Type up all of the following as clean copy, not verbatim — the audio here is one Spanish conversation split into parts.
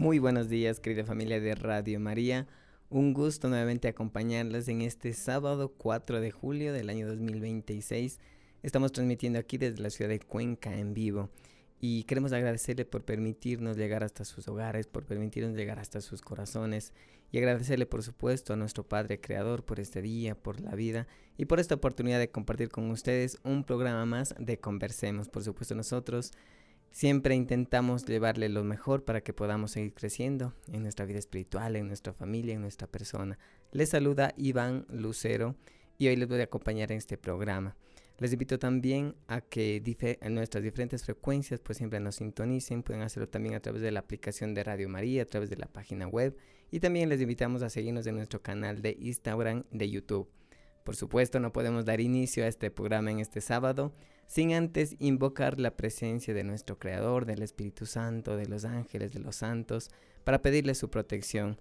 Muy buenos días, querida familia de Radio María. Un gusto nuevamente acompañarlas en este sábado 4 de julio del año 2026. Estamos transmitiendo aquí desde la ciudad de Cuenca en vivo y queremos agradecerle por permitirnos llegar hasta sus hogares, por permitirnos llegar hasta sus corazones y agradecerle por supuesto a nuestro Padre Creador por este día, por la vida y por esta oportunidad de compartir con ustedes un programa más de Conversemos. Por supuesto nosotros siempre intentamos llevarle lo mejor para que podamos seguir creciendo en nuestra vida espiritual, en nuestra familia, en nuestra persona. Les saluda Iván Lucero y hoy les voy a acompañar en este programa. Les invito también a que en nuestras diferentes frecuencias pues siempre nos sintonicen. Pueden hacerlo también a través de la aplicación de Radio María, a través de la página web. Y también les invitamos a seguirnos en nuestro canal de Instagram, de YouTube. Por supuesto, no podemos dar inicio a este programa en este sábado sin antes invocar la presencia de nuestro Creador, del Espíritu Santo, de los ángeles, de los santos, para pedirle su protección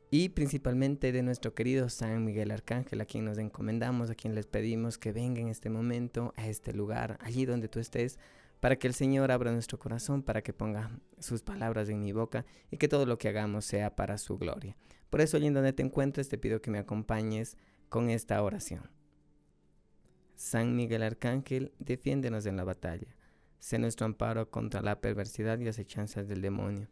y principalmente de nuestro querido San Miguel Arcángel, a quien nos encomendamos, a quien les pedimos que venga en este momento a este lugar, allí donde tú estés, para que el Señor abra nuestro corazón, para que ponga sus palabras en mi boca y que todo lo que hagamos sea para su gloria. Por eso, allí en donde te encuentres, te pido que me acompañes con esta oración. San Miguel Arcángel, defiéndenos en la batalla. Sé nuestro amparo contra la perversidad y acechanzas del demonio.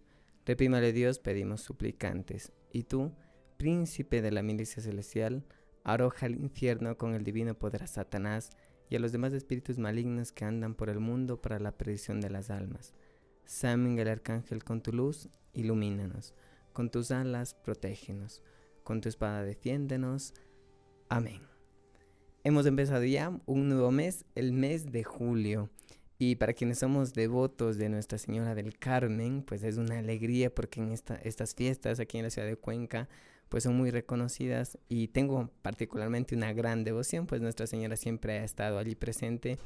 Reprímale Dios, pedimos suplicantes. Y tú, príncipe de la milicia celestial, arroja al infierno con el divino poder a Satanás y a los demás espíritus malignos que andan por el mundo para la perdición de las almas. San Miguel Arcángel, con tu luz, ilumínanos. Con tus alas, protégenos. Con tu espada, defiéndenos. Amén. Hemos empezado ya un nuevo mes, el mes de julio. Y para quienes somos devotos de Nuestra Señora del Carmen, pues es una alegría porque en estas fiestas aquí en la ciudad de Cuenca, pues son muy reconocidas y tengo particularmente una gran devoción, pues Nuestra Señora siempre ha estado allí presente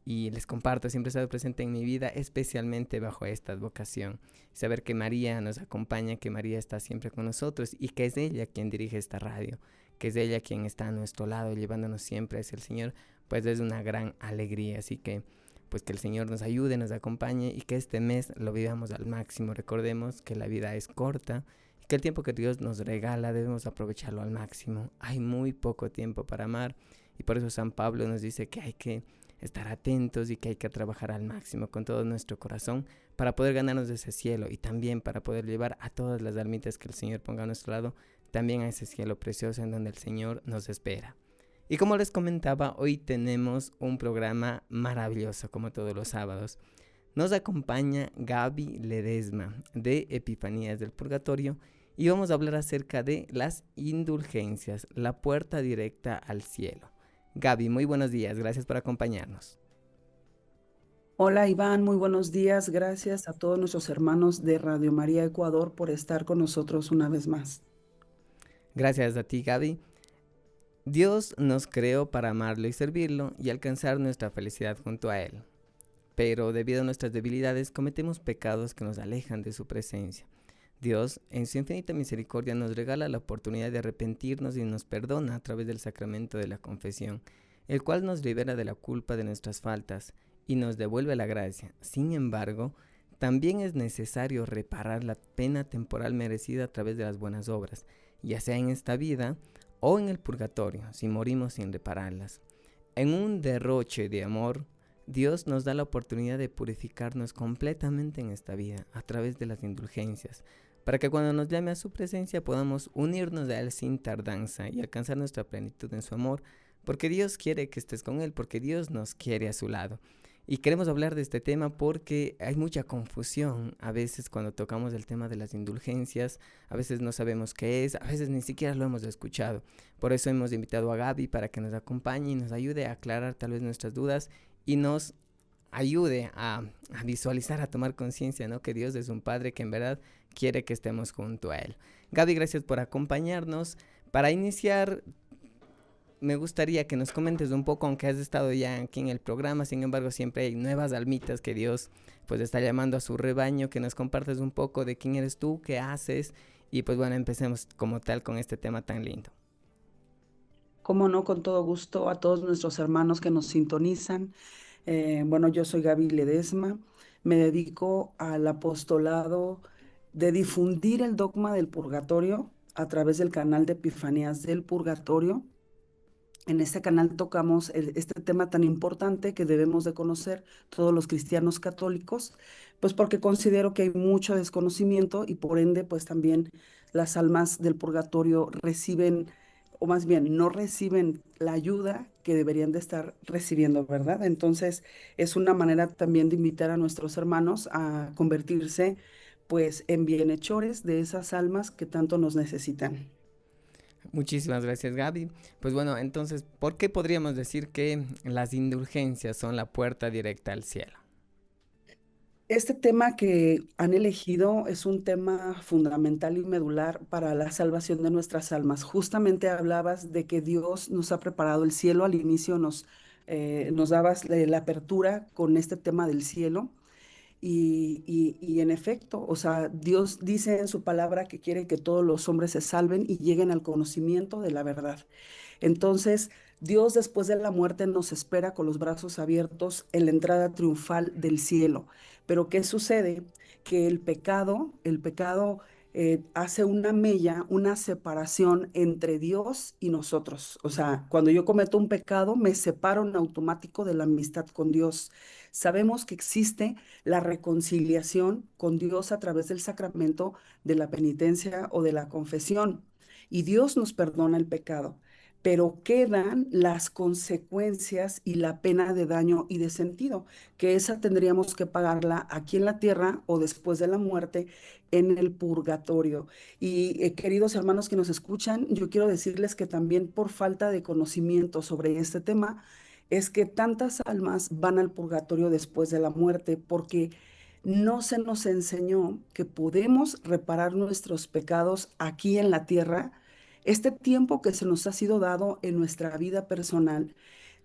y les comparto, siempre ha estado presente en mi vida, especialmente bajo esta vocación. Saber que María nos acompaña, que María está siempre con nosotros y que es ella quien dirige esta radio, que es ella quien está a nuestro lado, llevándonos siempre hacia el Señor, pues es una gran alegría. Así que, pues que el Señor nos ayude, nos acompañe y que este mes lo vivamos al máximo. Recordemos que la vida es corta y que el tiempo que Dios nos regala debemos aprovecharlo al máximo. Hay muy poco tiempo para amar y por eso San Pablo nos dice que hay que estar atentos y que hay que trabajar al máximo con todo nuestro corazón para poder ganarnos de ese cielo y también para poder llevar a todas las almitas que el Señor ponga a nuestro lado también a ese cielo precioso en donde el Señor nos espera. Y como les comentaba, hoy tenemos un programa maravilloso como todos los sábados. Nos acompaña Gaby Ledesma de Epifanías del Purgatorio y vamos a hablar acerca de las indulgencias, la puerta directa al cielo. Gaby, muy buenos días, gracias por acompañarnos. Hola Iván, muy buenos días. Gracias a todos nuestros hermanos de Radio María Ecuador por estar con nosotros una vez más. Gracias a ti, Gaby. Dios nos creó para amarlo y servirlo y alcanzar nuestra felicidad junto a Él. Pero debido a nuestras debilidades cometemos pecados que nos alejan de su presencia. Dios, en su infinita misericordia, nos regala la oportunidad de arrepentirnos y nos perdona a través del sacramento de la confesión, el cual nos libera de la culpa de nuestras faltas y nos devuelve la gracia. Sin embargo, también es necesario reparar la pena temporal merecida a través de las buenas obras, ya sea en esta vida o en el purgatorio, si morimos sin repararlas. En un derroche de amor, Dios nos da la oportunidad de purificarnos completamente en esta vida a través de las indulgencias, para que cuando nos llame a su presencia podamos unirnos a Él sin tardanza y alcanzar nuestra plenitud en su amor, porque Dios quiere que estés con Él, porque Dios nos quiere a su lado. Y queremos hablar de este tema porque hay mucha confusión a veces cuando tocamos el tema de las indulgencias, a veces no sabemos qué es, a veces ni siquiera lo hemos escuchado. Por eso hemos invitado a Gaby para que nos acompañe y nos ayude a aclarar tal vez nuestras dudas y nos ayude a visualizar, a tomar conciencia, ¿no? Que Dios es un Padre que en verdad quiere que estemos junto a Él. Gaby, gracias por acompañarnos. Para iniciar, me gustaría que nos comentes un poco, aunque has estado ya aquí en el programa, sin embargo siempre hay nuevas almitas que Dios pues está llamando a su rebaño, que nos compartas un poco de quién eres tú, qué haces y pues bueno, empecemos como tal con este tema tan lindo. Cómo no, con todo gusto a todos nuestros hermanos que nos sintonizan. Bueno, yo soy Gaby Ledesma, me dedico al apostolado de difundir el dogma del purgatorio a través del canal de Epifanías del Purgatorio. En este canal tocamos este tema tan importante que debemos de conocer todos los cristianos católicos, pues porque considero que hay mucho desconocimiento y por ende, pues también las almas del purgatorio reciben, o más bien no reciben la ayuda que deberían de estar recibiendo, ¿verdad? Entonces, es una manera también de invitar a nuestros hermanos a convertirse, pues, en bienhechores de esas almas que tanto nos necesitan. Muchísimas gracias, Gaby. Pues bueno, entonces, ¿por qué podríamos decir que las indulgencias son la puerta directa al cielo? Este tema que han elegido es un tema fundamental y medular para la salvación de nuestras almas. Justamente hablabas de que Dios nos ha preparado el cielo. Al inicio nos dabas la apertura con este tema del cielo. Y en efecto, o sea, Dios dice en su palabra que quiere que todos los hombres se salven y lleguen al conocimiento de la verdad. Entonces, Dios después de la muerte nos espera con los brazos abiertos en la entrada triunfal del cielo. Pero ¿qué sucede? Que el pecado hace una mella, una separación entre Dios y nosotros. O sea, cuando yo cometo un pecado, me separo en automático de la amistad con Dios. Sabemos que existe la reconciliación con Dios a través del sacramento de la penitencia o de la confesión. Y Dios nos perdona el pecado, pero quedan las consecuencias y la pena de daño y de sentido, que esa tendríamos que pagarla aquí en la tierra o después de la muerte en el purgatorio. Y queridos hermanos que nos escuchan, yo quiero decirles que también por falta de conocimiento sobre este tema, es que tantas almas van al purgatorio después de la muerte porque no se nos enseñó que podemos reparar nuestros pecados aquí en la tierra. Este tiempo que se nos ha sido dado en nuestra vida personal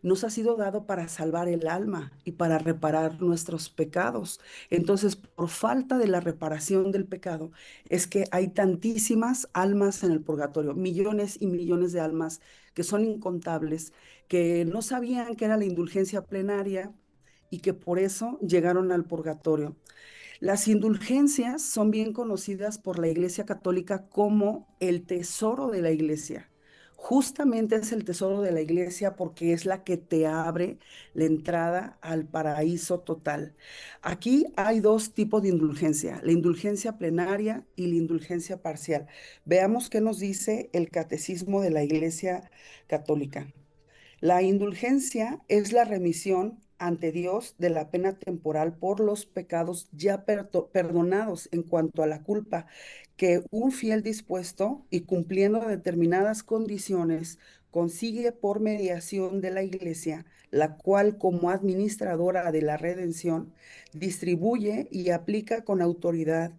nos ha sido dado para salvar el alma y para reparar nuestros pecados. Entonces, por falta de la reparación del pecado, es que hay tantísimas almas en el purgatorio, millones y millones de almas que son incontables, que no sabían que era la indulgencia plenaria y que por eso llegaron al purgatorio. Las indulgencias son bien conocidas por la Iglesia Católica como el tesoro de la Iglesia. Justamente es el tesoro de la Iglesia porque es la que te abre la entrada al paraíso total. Aquí hay dos tipos de indulgencia, la indulgencia plenaria y la indulgencia parcial. Veamos qué nos dice el Catecismo de la Iglesia Católica. La indulgencia es la remisión ante Dios de la pena temporal por los pecados ya perdonados en cuanto a la culpa que un fiel dispuesto y cumpliendo determinadas condiciones consigue por mediación de la Iglesia, la cual como administradora de la redención distribuye y aplica con autoridad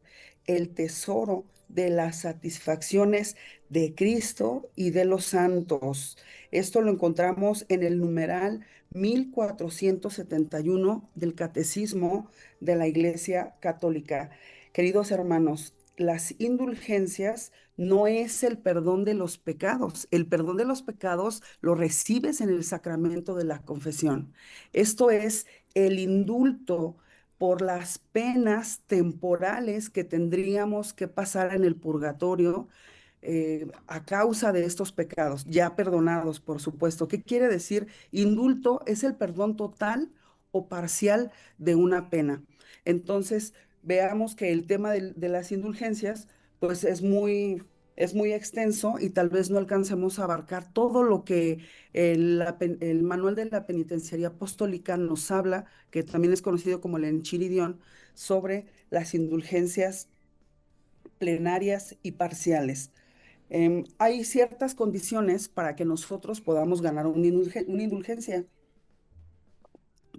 el tesoro de las satisfacciones de Cristo y de los santos. Esto lo encontramos en el numeral 1471 del Catecismo de la Iglesia Católica. Queridos hermanos, las indulgencias no es el perdón de los pecados. El perdón de los pecados lo recibes en el sacramento de la confesión. Esto es el indulto por las penas temporales que tendríamos que pasar en el purgatorio a causa de estos pecados, ya perdonados, por supuesto. ¿Qué quiere decir? Indulto es el perdón total o parcial de una pena. Entonces, veamos que el tema de las indulgencias, pues es muy extenso y tal vez no alcancemos a abarcar todo lo que el manual de la penitenciaría apostólica nos habla, que también es conocido como el Enchiridión, sobre las indulgencias plenarias y parciales. Hay ciertas condiciones para que nosotros podamos ganar una indulgencia.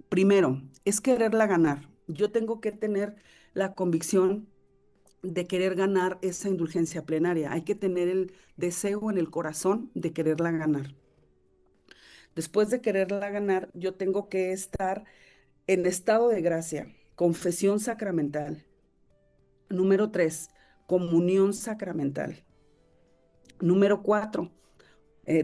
Primero, es quererla ganar. Yo tengo que tener la convicción de querer ganar esa indulgencia plenaria. Hay que tener el deseo en el corazón de quererla ganar. Después de quererla ganar, yo tengo que estar en estado de gracia, confesión sacramental. Número 3, comunión sacramental. Número 4,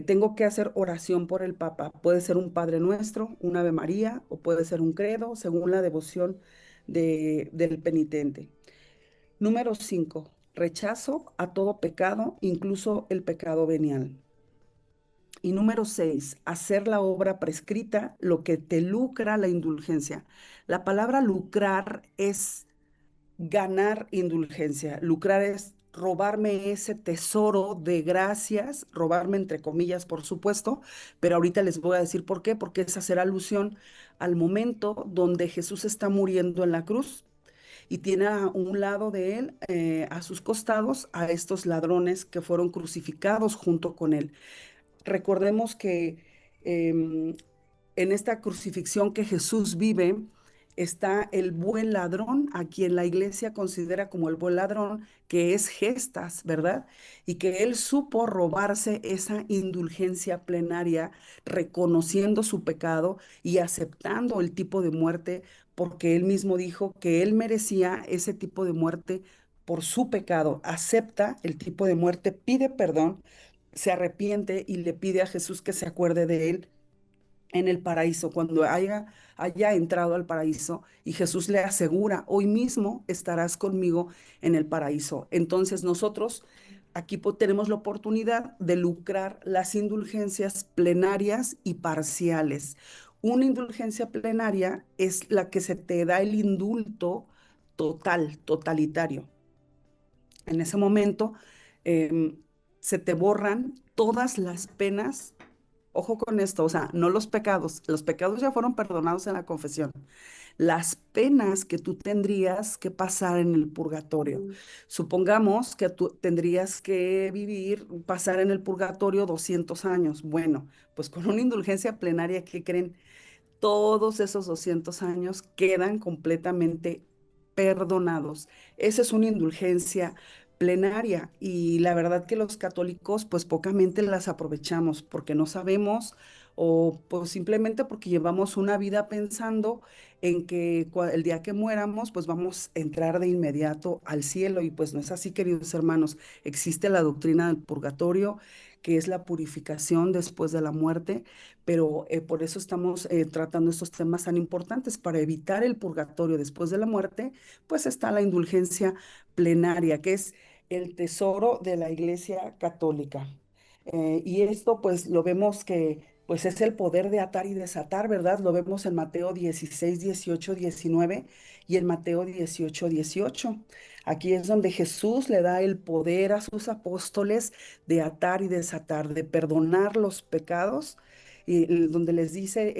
tengo que hacer oración por el Papa. Puede ser un Padre Nuestro, un Ave María o puede ser un credo según la devoción del penitente. Número 5, rechazo a todo pecado, incluso el pecado venial. Y número 6, hacer la obra prescrita, lo que te lucra la indulgencia. La palabra lucrar es ganar indulgencia. Lucrar es robarme ese tesoro de gracias, robarme entre comillas, por supuesto, pero ahorita les voy a decir por qué, porque es hacer alusión al momento donde Jesús está muriendo en la cruz y tiene a un lado de él, a sus costados, a estos ladrones que fueron crucificados junto con él. Recordemos que em, en esta crucifixión que Jesús vive, está el buen ladrón, a quien la iglesia considera como el buen ladrón, que es Gestas, ¿verdad? Y que él supo robarse esa indulgencia plenaria, reconociendo su pecado y aceptando el tipo de muerte, porque él mismo dijo que él merecía ese tipo de muerte por su pecado. Acepta el tipo de muerte, pide perdón, se arrepiente y le pide a Jesús que se acuerde de él en el paraíso, cuando haya entrado al paraíso, y Jesús le asegura, hoy mismo estarás conmigo en el paraíso. Entonces nosotros aquí tenemos la oportunidad de lucrar las indulgencias plenarias y parciales. Una indulgencia plenaria es la que se te da el indulto total, totalitario. En ese momento em, se te borran todas las penas. Ojo con esto, o sea, no los pecados ya fueron perdonados en la confesión. Las penas que tú tendrías que pasar en el purgatorio. Supongamos que tú tendrías que pasar en el purgatorio 200 años. Bueno, pues con una indulgencia plenaria, ¿qué creen? Todos esos 200 años quedan completamente perdonados. Esa es una indulgencia plenaria y la verdad que los católicos pues pocamente las aprovechamos porque no sabemos o pues simplemente porque llevamos una vida pensando en que el día que muéramos pues vamos a entrar de inmediato al cielo y pues no es así, queridos hermanos. Existe la doctrina del purgatorio, que es la purificación después de la muerte, pero por eso estamos tratando estos temas tan importantes, para evitar el purgatorio después de la muerte, pues está la indulgencia plenaria, que es el tesoro de la Iglesia Católica. Y esto pues lo vemos que pues es el poder de atar y desatar, ¿verdad? Lo vemos en Mateo 16, 18, 19 y en Mateo 18, 18. Aquí es donde Jesús le da el poder a sus apóstoles de atar y desatar, de perdonar los pecados, y donde les dice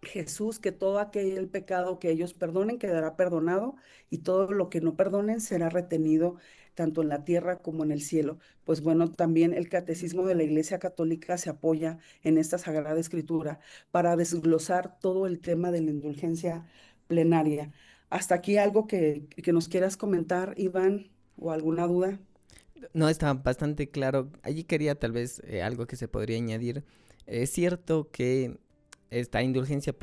Jesús que todo aquel pecado que ellos perdonen quedará perdonado y todo lo que no perdonen será retenido tanto en la tierra como en el cielo. Pues bueno, también el catecismo de la Iglesia Católica se apoya en esta Sagrada Escritura para desglosar todo el tema de la indulgencia plenaria. Hasta aquí algo que nos quieras comentar, Iván, o alguna duda. No, está bastante claro. Allí quería tal vez algo que se podría añadir. Es cierto que esta indulgencia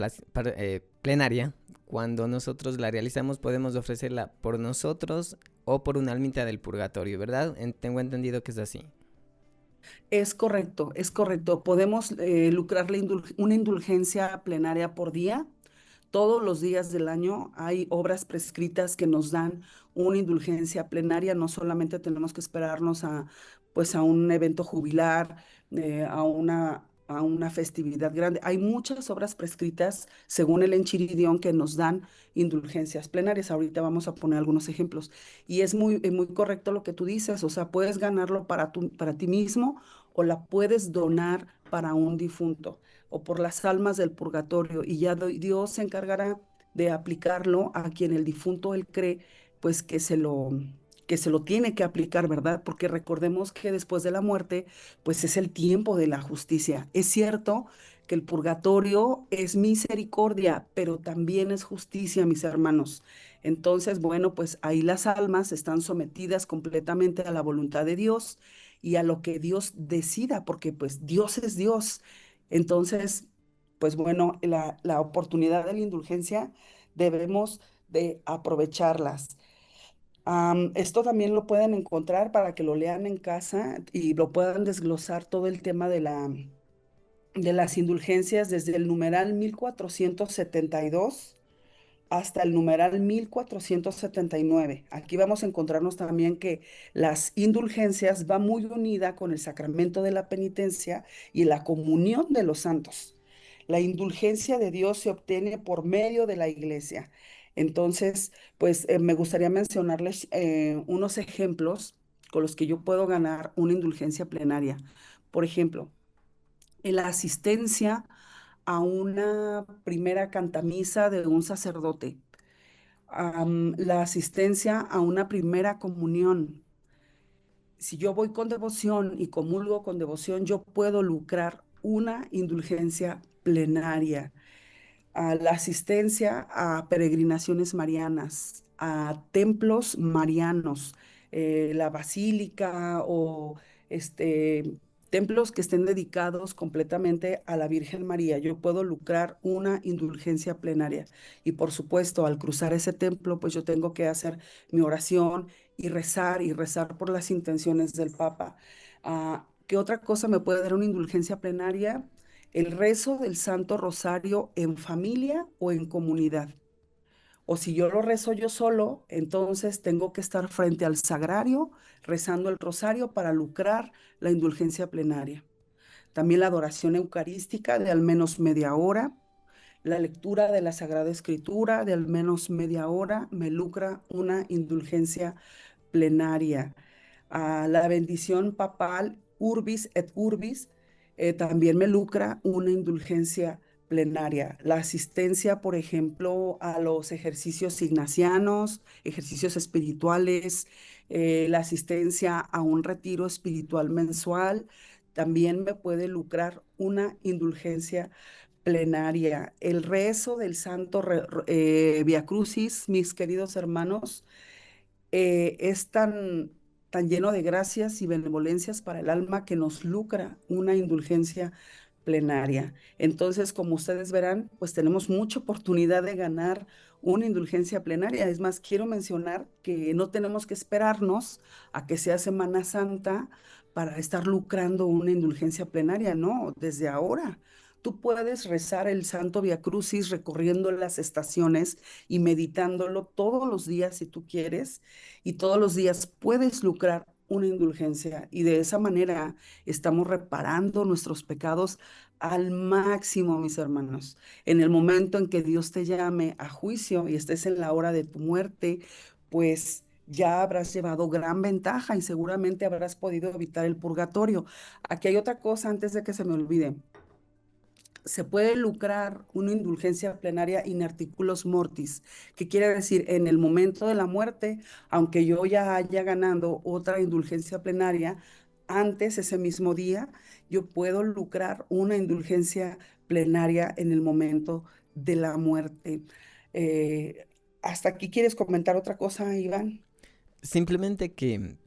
plenaria, cuando nosotros la realizamos, podemos ofrecerla por nosotros o por una almita del purgatorio, ¿verdad? Tengo entendido que es así. Es correcto, es correcto. Podemos lucrar una indulgencia plenaria por día. Todos los días del año hay obras prescritas que nos dan una indulgencia plenaria. No solamente tenemos que esperarnos pues a un evento jubilar, a una festividad grande. Hay muchas obras prescritas, según el Enchiridión, que nos dan indulgencias plenarias. Ahorita vamos a poner algunos ejemplos. Y es muy correcto lo que tú dices. O sea, puedes ganarlo para ti mismo o la puedes donar para un difunto o por las almas del purgatorio, y ya Dios se encargará de aplicarlo a quien el difunto él cree, pues que se lo tiene que aplicar, ¿verdad? Porque recordemos que después de la muerte, pues es el tiempo de la justicia. Es cierto que el purgatorio es misericordia, pero también es justicia, mis hermanos. Entonces, bueno, pues ahí las almas están sometidas completamente a la voluntad de Dios y a lo que Dios decida, porque pues Dios es Dios. Entonces, pues bueno, la oportunidad de la indulgencia debemos de aprovecharlas. Esto también lo pueden encontrar para que lo lean en casa y lo puedan desglosar todo el tema de las indulgencias desde el numeral 1472 hasta el numeral 1479. Aquí vamos a encontrarnos también que las indulgencias va muy unida con el sacramento de la penitencia y la comunión de los santos. La indulgencia de Dios se obtiene por medio de la iglesia. Entonces, pues me gustaría mencionarles unos ejemplos con los que yo puedo ganar una indulgencia plenaria. Por ejemplo, en la asistencia a una primera cantamisa de un sacerdote, la asistencia a una primera comunión. Si yo voy con devoción y comulgo con devoción, yo puedo lucrar una indulgencia plenaria. A la asistencia a peregrinaciones marianas, a templos marianos, la basílica o templos que estén dedicados completamente a la Virgen María. Yo puedo lucrar una indulgencia plenaria. Y por supuesto, al cruzar ese templo, pues yo tengo que hacer mi oración y rezar por las intenciones del Papa. ¿Qué otra cosa me puede dar una indulgencia plenaria? El rezo del Santo Rosario en familia o en comunidad. O si yo lo rezo yo solo, entonces tengo que estar frente al sagrario rezando el rosario para lucrar la indulgencia plenaria. También la adoración eucarística de al menos media hora, la lectura de la Sagrada Escritura de al menos media hora me lucra una indulgencia plenaria. La bendición papal Urbis et Urbis también me lucra una indulgencia plenaria. La asistencia, por ejemplo, a los ejercicios ignacianos, ejercicios espirituales, la asistencia a un retiro espiritual mensual, también me puede lucrar una indulgencia plenaria. El rezo del Santo Via Crucis, mis queridos hermanos, es tan lleno de gracias y benevolencias para el alma que nos lucra una indulgencia plenaria. Entonces, como ustedes verán, pues tenemos mucha oportunidad de ganar una indulgencia plenaria. Es más, quiero mencionar que no tenemos que esperarnos a que sea Semana Santa para estar lucrando una indulgencia plenaria, no, desde ahora. Tú puedes rezar el Santo Via Crucis recorriendo las estaciones y meditándolo todos los días si tú quieres, y todos los días puedes lucrar una indulgencia y de esa manera estamos reparando nuestros pecados al máximo, mis hermanos. En el momento en que Dios te llame a juicio y estés en la hora de tu muerte, pues ya habrás llevado gran ventaja y seguramente habrás podido evitar el purgatorio. Aquí hay otra cosa antes de que se me olvide. Se puede lucrar una indulgencia plenaria in articulos mortis, que quiere decir en el momento de la muerte, aunque yo ya haya ganado otra indulgencia plenaria, antes ese mismo día, yo puedo lucrar una indulgencia plenaria en el momento de la muerte. Eh, ¿Hasta aquí quieres comentar otra cosa, Iván? Simplemente que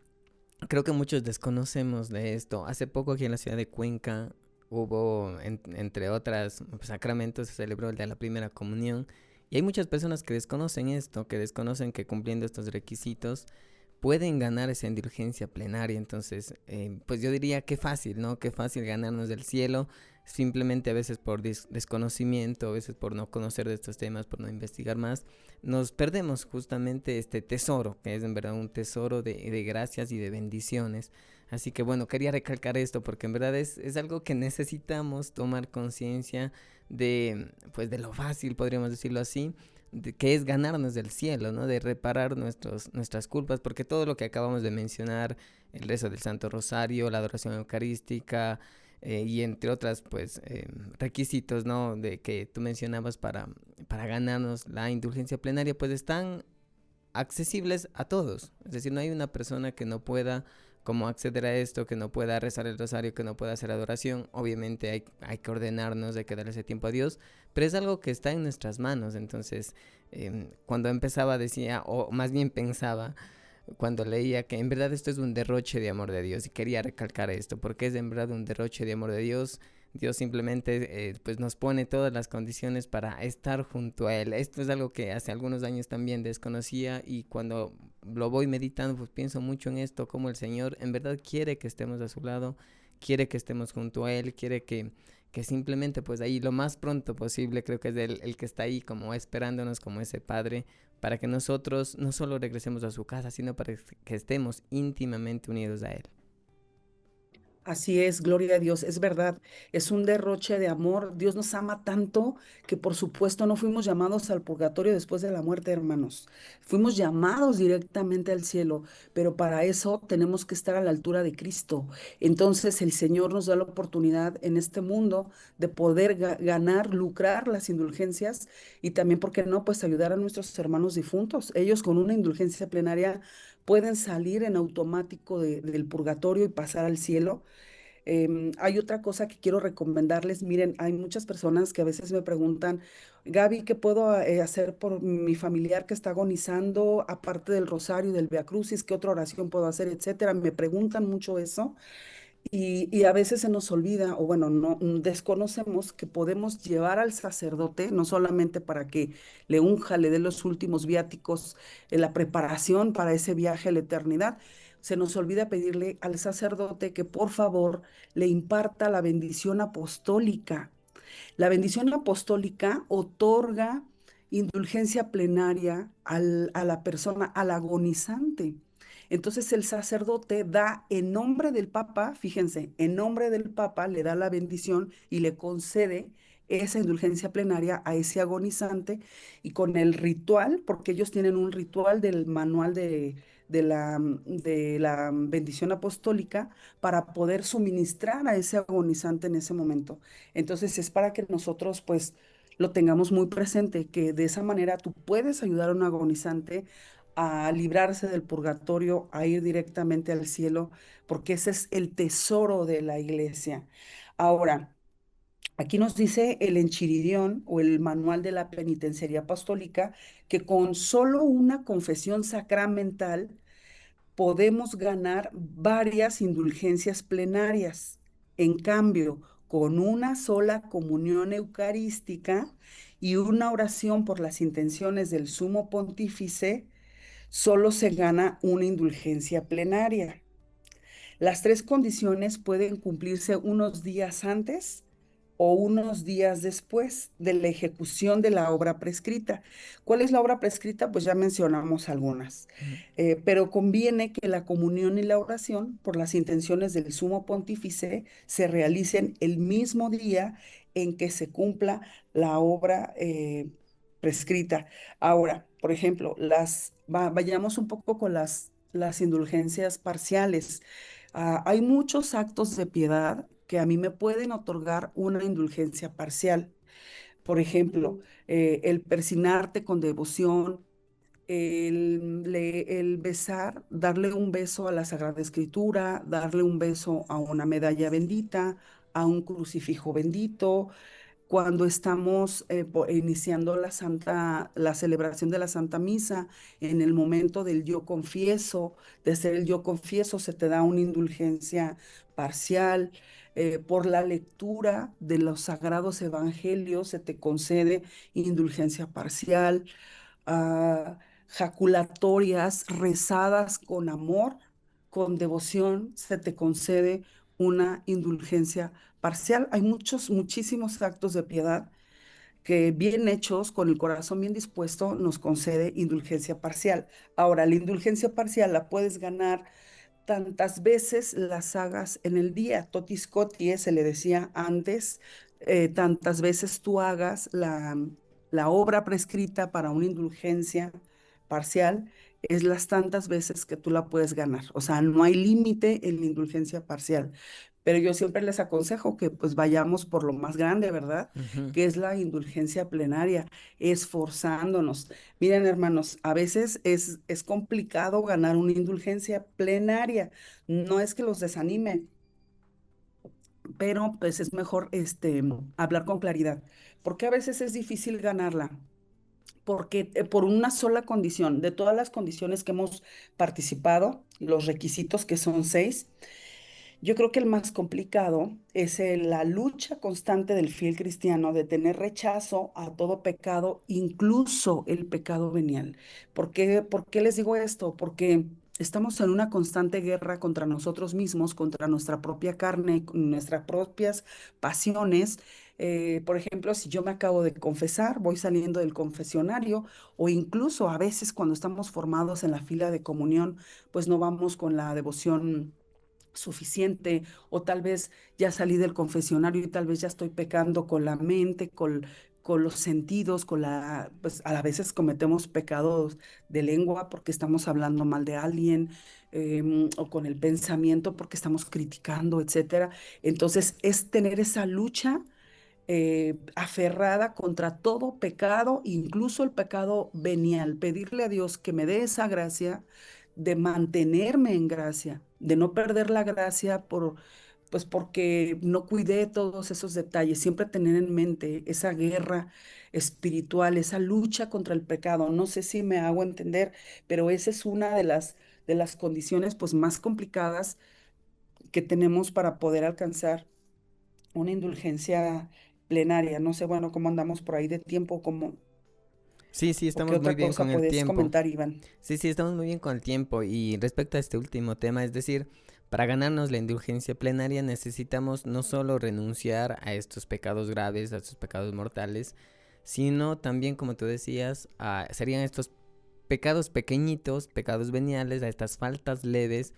creo que muchos desconocemos de esto. Hace poco aquí en la ciudad de Cuenca hubo, entre otras sacramentos, se celebró el de la primera comunión. Y hay muchas personas que desconocen esto, que desconocen que cumpliendo estos requisitos pueden ganar esa indulgencia plenaria. Entonces, pues yo diría que fácil, ¿no? Qué fácil ganarnos del cielo, simplemente a veces por desconocimiento, a veces por no conocer de estos temas, por no investigar más, nos perdemos justamente este tesoro, que es en verdad un tesoro de gracias y de bendiciones. Así que bueno, quería recalcar esto porque en verdad es algo que necesitamos tomar conciencia de, pues de lo fácil, podríamos decirlo así, que es ganarnos del cielo, ¿no? De reparar nuestras culpas, porque todo lo que acabamos de mencionar, el rezo del Santo Rosario, la adoración eucarística, y entre otras, pues, requisitos, ¿no? De que tú mencionabas para ganarnos la indulgencia plenaria, pues están accesibles a todos. Es decir, no hay una persona que no pueda como acceder a esto, que no pueda rezar el rosario, que no pueda hacer adoración. Obviamente hay que ordenarnos, hay que darle ese tiempo a Dios, pero es algo que está en nuestras manos. Entonces, cuando empezaba decía, o más bien pensaba, cuando leía que en verdad esto es un derroche de amor de Dios, y quería recalcar esto, porque es en verdad un derroche de amor de Dios. Dios simplemente pues nos pone todas las condiciones para estar junto a Él. Esto es algo que hace algunos años también desconocía, y cuando lo voy meditando pues pienso mucho en esto, como el Señor en verdad quiere que estemos a su lado, quiere que estemos junto a Él, quiere que simplemente pues ahí lo más pronto posible, creo que es el que está ahí como esperándonos como ese padre, para que nosotros no solo regresemos a su casa, sino para que estemos íntimamente unidos a él. Así es, gloria a Dios, es verdad, es un derroche de amor. Dios nos ama tanto que por supuesto no fuimos llamados al purgatorio después de la muerte, hermanos. Fuimos llamados directamente al cielo, pero para eso tenemos que estar a la altura de Cristo. Entonces el Señor nos da la oportunidad en este mundo de poder ganar, lucrar las indulgencias y también, ¿por qué no? Pues ayudar a nuestros hermanos difuntos. Ellos con una indulgencia plenaria pueden salir en automático del purgatorio y pasar al cielo. Hay otra cosa que quiero recomendarles. Miren, hay muchas personas que a veces me preguntan, Gaby, ¿qué puedo hacer por mi familiar que está agonizando, aparte del rosario, del Via Crucis? ¿Qué otra oración puedo hacer, etcétera? Me preguntan mucho eso y a veces se nos olvida, o bueno, no desconocemos que podemos llevar al sacerdote, no solamente para que le unja, le dé los últimos viáticos, en la preparación para ese viaje a la eternidad. Se nos olvida pedirle al sacerdote que por favor le imparta la bendición apostólica. La bendición apostólica otorga indulgencia plenaria a la persona, al agonizante. Entonces el sacerdote da en nombre del Papa, fíjense, en nombre del Papa le da la bendición y le concede esa indulgencia plenaria a ese agonizante y con el ritual, porque ellos tienen un ritual del manual de la bendición apostólica para poder suministrar a ese agonizante en ese momento. Entonces es para que nosotros pues lo tengamos muy presente, que de esa manera tú puedes ayudar a un agonizante a librarse del purgatorio, a ir directamente al cielo, porque ese es el tesoro de la iglesia. Ahora, aquí nos dice el Enchiridión o el Manual de la Penitenciaría Apostólica que con solo una confesión sacramental podemos ganar varias indulgencias plenarias. En cambio, con una sola comunión eucarística y una oración por las intenciones del sumo pontífice, solo se gana una indulgencia plenaria. Las tres condiciones pueden cumplirse unos días antes o unos días después de la ejecución de la obra prescrita. ¿Cuál es la obra prescrita? Pues ya mencionamos algunas. Ujú. Pero conviene que la comunión y la oración por las intenciones del sumo pontífice se realicen el mismo día en que se cumpla la obra prescrita. Ahora, por ejemplo, vayamos un poco con las indulgencias parciales. Hay muchos actos de piedad que a mí me pueden otorgar una indulgencia parcial. Por ejemplo, el persignarte con devoción, el besar, darle un beso a la Sagrada Escritura, darle un beso a una medalla bendita, a un crucifijo bendito, cuando estamos iniciando la celebración de la Santa Misa, en el momento del yo confieso, de ser el yo confieso, se te da una indulgencia parcial. Por la lectura de los sagrados evangelios se te concede indulgencia parcial. Jaculatorias rezadas con amor, con devoción, se te concede una indulgencia parcial. Hay muchísimos actos de piedad que bien hechos, con el corazón bien dispuesto, nos concede indulgencia parcial. Ahora, la indulgencia parcial la puedes ganar tantas veces las hagas en el día. Totis Scotti, se le decía antes, tantas veces tú hagas la obra prescrita para una indulgencia parcial, es las tantas veces que tú la puedes ganar. O sea, no hay límite en la indulgencia parcial. Pero yo siempre les aconsejo que pues vayamos por lo más grande, ¿verdad? Ujú. Que es la indulgencia plenaria, esforzándonos. Miren, hermanos, a veces es complicado ganar una indulgencia plenaria. No es que los desanime, pero pues es mejor hablar con claridad, porque a veces es difícil ganarla, porque por una sola condición, de todas las condiciones que hemos participado, los requisitos que son 6, yo creo que el más complicado es la lucha constante del fiel cristiano de tener rechazo a todo pecado, incluso el pecado venial. ¿Por qué les digo esto? Porque estamos en una constante guerra contra nosotros mismos, contra nuestra propia carne, nuestras propias pasiones. Por ejemplo, si yo me acabo de confesar, voy saliendo del confesionario, o incluso a veces cuando estamos formados en la fila de comunión, pues no vamos con la devoción suficiente, o tal vez ya salí del confesionario y tal vez ya estoy pecando con la mente, con los sentidos, pues a veces cometemos pecados de lengua porque estamos hablando mal de alguien, o con el pensamiento porque estamos criticando, etcétera. Entonces es tener esa lucha aferrada contra todo pecado, incluso el pecado venial, pedirle a Dios que me dé esa gracia de mantenerme en gracia, de no perder la gracia pues porque no cuidé todos esos detalles, siempre tener en mente esa guerra espiritual, esa lucha contra el pecado. No sé si me hago entender, pero esa es una de las condiciones pues más complicadas que tenemos para poder alcanzar una indulgencia plenaria. No sé, bueno, cómo andamos por ahí de tiempo, Sí, sí, o qué estamos muy otra bien cosa con el puedes tiempo. comentar, Iván. Sí, sí, estamos muy bien con el tiempo. Y respecto a este último tema, es decir, para ganarnos la indulgencia plenaria necesitamos no solo renunciar a estos pecados graves, a estos pecados mortales, sino también, como tú decías, serían estos pecados pequeñitos, pecados veniales, a estas faltas leves,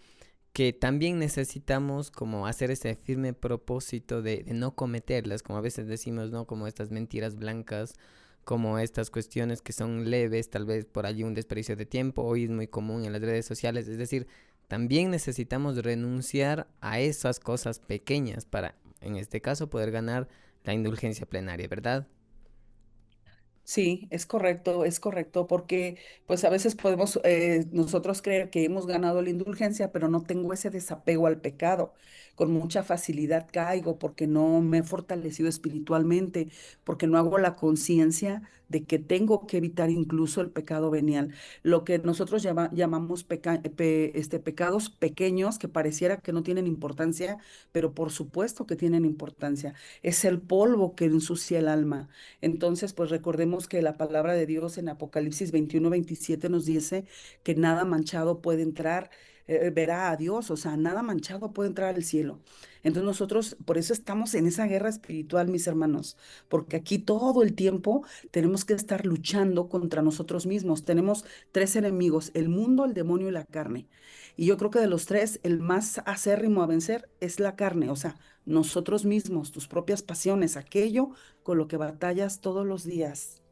que también necesitamos como hacer ese firme propósito de no cometerlas, como a veces decimos, ¿no? Como estas mentiras blancas, como estas cuestiones que son leves, tal vez por allí un desperdicio de tiempo, hoy es muy común en las redes sociales, es decir, también necesitamos renunciar a esas cosas pequeñas para, en este caso, poder ganar la indulgencia plenaria, ¿verdad? Sí, es correcto, porque pues a veces podemos nosotros creer que hemos ganado la indulgencia, pero no tengo ese desapego al pecado. Con mucha facilidad caigo porque no me he fortalecido espiritualmente, porque no hago la conciencia de que tengo que evitar incluso el pecado venial. Lo que nosotros llamamos pecados pequeños que pareciera que no tienen importancia, pero por supuesto que tienen importancia. Es el polvo que ensucia el alma. Entonces, pues recordemos que la palabra de Dios en Apocalipsis 21-27 nos dice que nada manchado puede entrar, verá a Dios, o sea, nada manchado puede entrar al cielo. Entonces nosotros, por eso estamos en esa guerra espiritual, mis hermanos, porque aquí todo el tiempo tenemos que estar luchando contra nosotros mismos. Tenemos tres enemigos, el mundo, el demonio y la carne. Y yo creo que de los tres, el más acérrimo a vencer es la carne, o sea, nosotros mismos, tus propias pasiones, aquello con lo que batallas todos los días.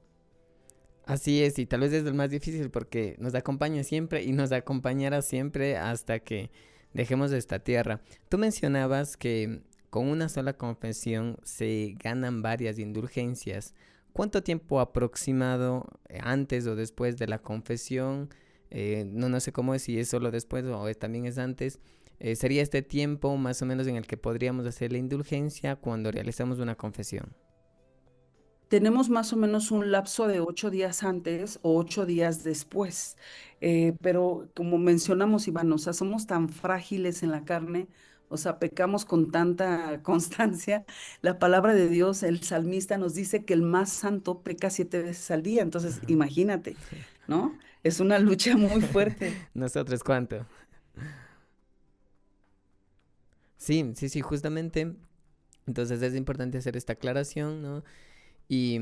Así es, y tal vez es el más difícil porque nos acompaña siempre y nos acompañará siempre hasta que dejemos esta tierra. Tú mencionabas que con una sola confesión se ganan varias indulgencias. ¿Cuánto tiempo aproximado antes o después de la confesión? No sé cómo es, si es solo después o también es antes. Sería este tiempo más o menos en el que podríamos hacer la indulgencia cuando realizamos una confesión. Tenemos más o menos un lapso de 8 días antes o 8 días después. Pero como mencionamos, Iván, o sea, somos tan frágiles en la carne, o sea, pecamos con tanta constancia. La palabra de Dios, el salmista nos dice que el más santo peca 7 veces al día. Entonces, imagínate, ¿no? Es una lucha muy fuerte. ¿Nosotros cuánto? Sí, sí, sí, justamente. Entonces es importante hacer esta aclaración, ¿no? Y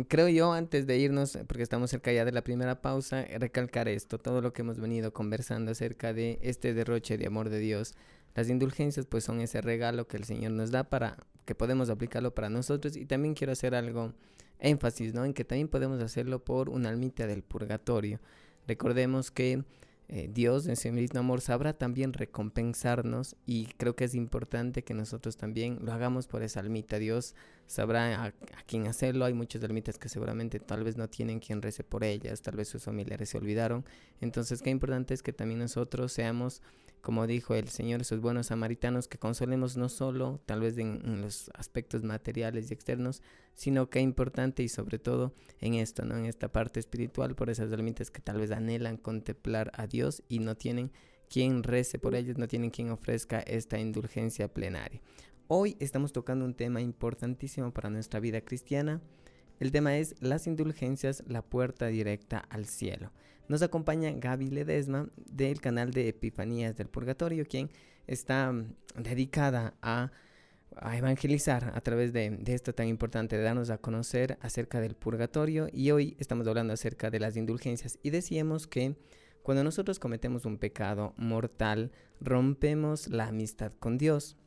creo yo, antes de irnos, porque estamos cerca ya de la primera pausa, recalcar esto, todo lo que hemos venido conversando acerca de este derroche de amor de Dios. Las indulgencias pues son ese regalo que el Señor nos da para que podemos aplicarlo para nosotros, y también quiero hacer algo énfasis, ¿no? En que también podemos hacerlo por una almita del purgatorio. Recordemos que Dios en su mismo amor sabrá también recompensarnos, y creo que es importante que nosotros también lo hagamos por esa almita. Dios sabrá a quién hacerlo. Hay muchas almitas que seguramente tal vez no tienen quien rece por ellas, tal vez sus familiares se olvidaron. Entonces qué importante es que también nosotros seamos, como dijo el Señor, esos buenos samaritanos, que consolemos no solo tal vez en los aspectos materiales y externos, sino que es importante y sobre todo en esto, ¿no? En esta parte espiritual, por esas almitas que tal vez anhelan contemplar a Dios y no tienen quien rece por ellos, no tienen quien ofrezca esta indulgencia plenaria. Hoy estamos tocando un tema importantísimo para nuestra vida cristiana. El tema es las indulgencias, la puerta directa al cielo. nos acompaña Gaby Ledesma del canal de Epifanías del Purgatorio, quien está dedicada a evangelizar a través de esto tan importante, de darnos a conocer acerca del purgatorio. Y hoy estamos hablando acerca de las indulgencias, y decíamos que cuando nosotros cometemos un pecado mortal, rompemos la amistad con Dios.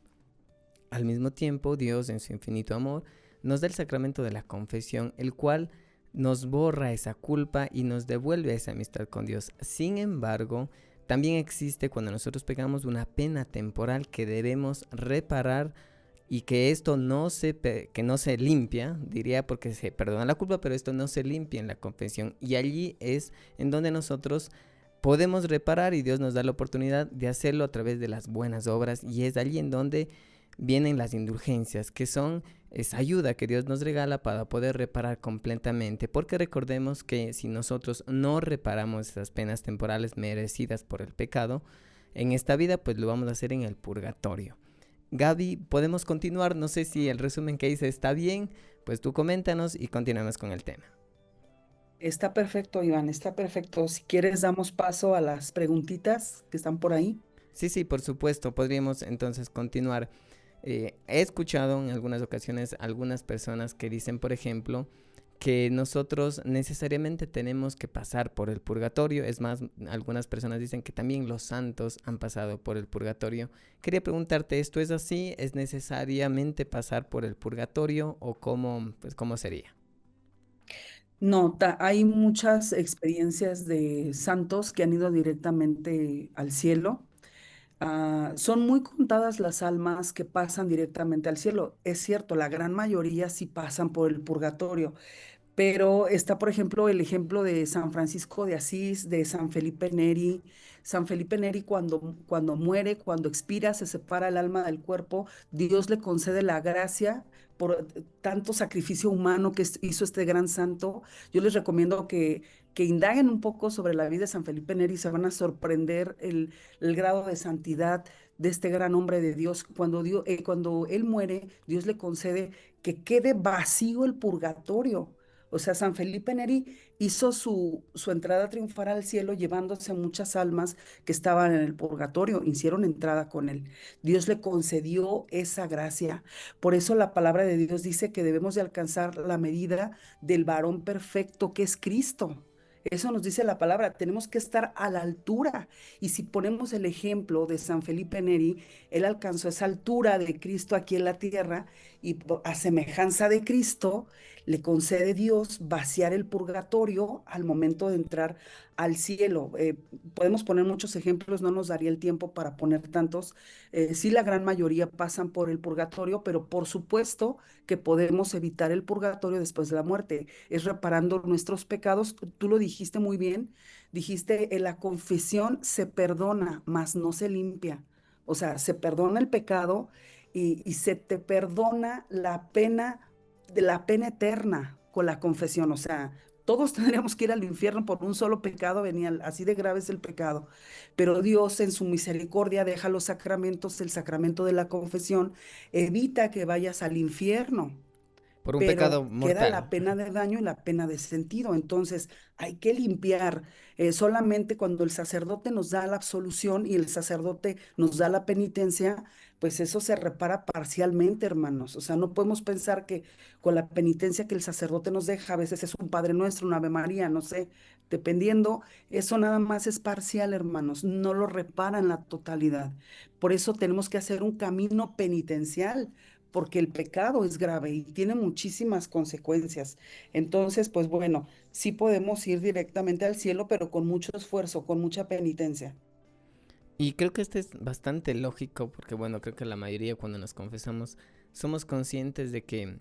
Al mismo tiempo, Dios, en su infinito amor, nos da el sacramento de la confesión, el cual nos borra esa culpa y nos devuelve esa amistad con Dios. Sin embargo, también existe, cuando nosotros pecamos, una pena temporal que debemos reparar, y que esto no se limpia, diría, porque se perdona la culpa, pero esto no se limpia en la confesión. Y allí es en donde nosotros podemos reparar, y Dios nos da la oportunidad de hacerlo a través de las buenas obras, y es allí en donde vienen las indulgencias, que son esa ayuda que Dios nos regala para poder reparar completamente, porque recordemos que si nosotros no reparamos esas penas temporales merecidas por el pecado en esta vida, pues lo vamos a hacer en el purgatorio. Gaby, podemos continuar. No sé si el resumen que hice está bien, pues tú coméntanos y continuamos con el tema. Está perfecto, Iván, está perfecto. Si quieres, damos paso a las preguntitas que están por ahí. Sí, por supuesto, podríamos entonces continuar. He escuchado en algunas ocasiones algunas personas que dicen, por ejemplo, que nosotros necesariamente tenemos que pasar por el purgatorio. Es más, algunas personas dicen que también los santos han pasado por el purgatorio. Quería preguntarte, ¿esto es así? ¿Es necesariamente pasar por el purgatorio, o cómo sería? No, hay muchas experiencias de santos que han ido directamente al cielo. Son muy contadas las almas que pasan directamente al cielo. Es cierto, la gran mayoría sí pasan por el purgatorio. Pero está, por ejemplo, el ejemplo de San Francisco de Asís, de San Felipe Neri. San Felipe Neri cuando muere, cuando expira, se separa el alma del cuerpo, Dios le concede la gracia por tanto sacrificio humano que hizo este gran santo. Yo les recomiendo que indaguen un poco sobre la vida de San Felipe Neri, y se van a sorprender el grado de santidad de este gran hombre de Dios. Cuando él muere, Dios le concede que quede vacío el purgatorio. O sea, San Felipe Neri hizo su entrada triunfal al cielo llevándose a muchas almas que estaban en el purgatorio, hicieron entrada con él. Dios le concedió esa gracia. Por eso la palabra de Dios dice que debemos de alcanzar la medida del varón perfecto que es Cristo. Eso nos dice la palabra, tenemos que estar a la altura. Y si ponemos el ejemplo de San Felipe Neri, él alcanzó esa altura de Cristo aquí en la tierra, y a semejanza de Cristo le concede Dios vaciar el purgatorio al momento de entrar al cielo. Podemos poner muchos ejemplos, no nos daría el tiempo para poner tantos. Sí, la gran mayoría pasan por el purgatorio, pero por supuesto que podemos evitar el purgatorio después de la muerte. Es reparando nuestros pecados. Tú lo dijiste muy bien, dijiste, en la confesión se perdona, mas no se limpia. O sea, se perdona el pecado, y se te perdona la pena, de la pena eterna con la confesión. O sea, todos tendríamos que ir al infierno por un solo pecado, así de grave es el pecado. Pero Dios en su misericordia deja los sacramentos, el sacramento de la confesión, evita que vayas al infierno, Por un pecado pero queda mortal. la pena de daño y la pena de sentido. Entonces, hay que limpiar. Solamente cuando el sacerdote nos da la absolución y el sacerdote nos da la penitencia, pues eso se repara parcialmente, hermanos. O sea, no podemos pensar que con la penitencia que el sacerdote nos deja, a veces es un Padre Nuestro, un Ave María, no sé, dependiendo, eso nada más es parcial, hermanos, no lo repara en la totalidad. Por eso tenemos que hacer un camino penitencial, porque el pecado es grave y tiene muchísimas consecuencias. Entonces, pues bueno, sí podemos ir directamente al cielo, pero con mucho esfuerzo, con mucha penitencia. Y creo que este es bastante lógico, porque bueno, creo que la mayoría, cuando nos confesamos, somos conscientes de que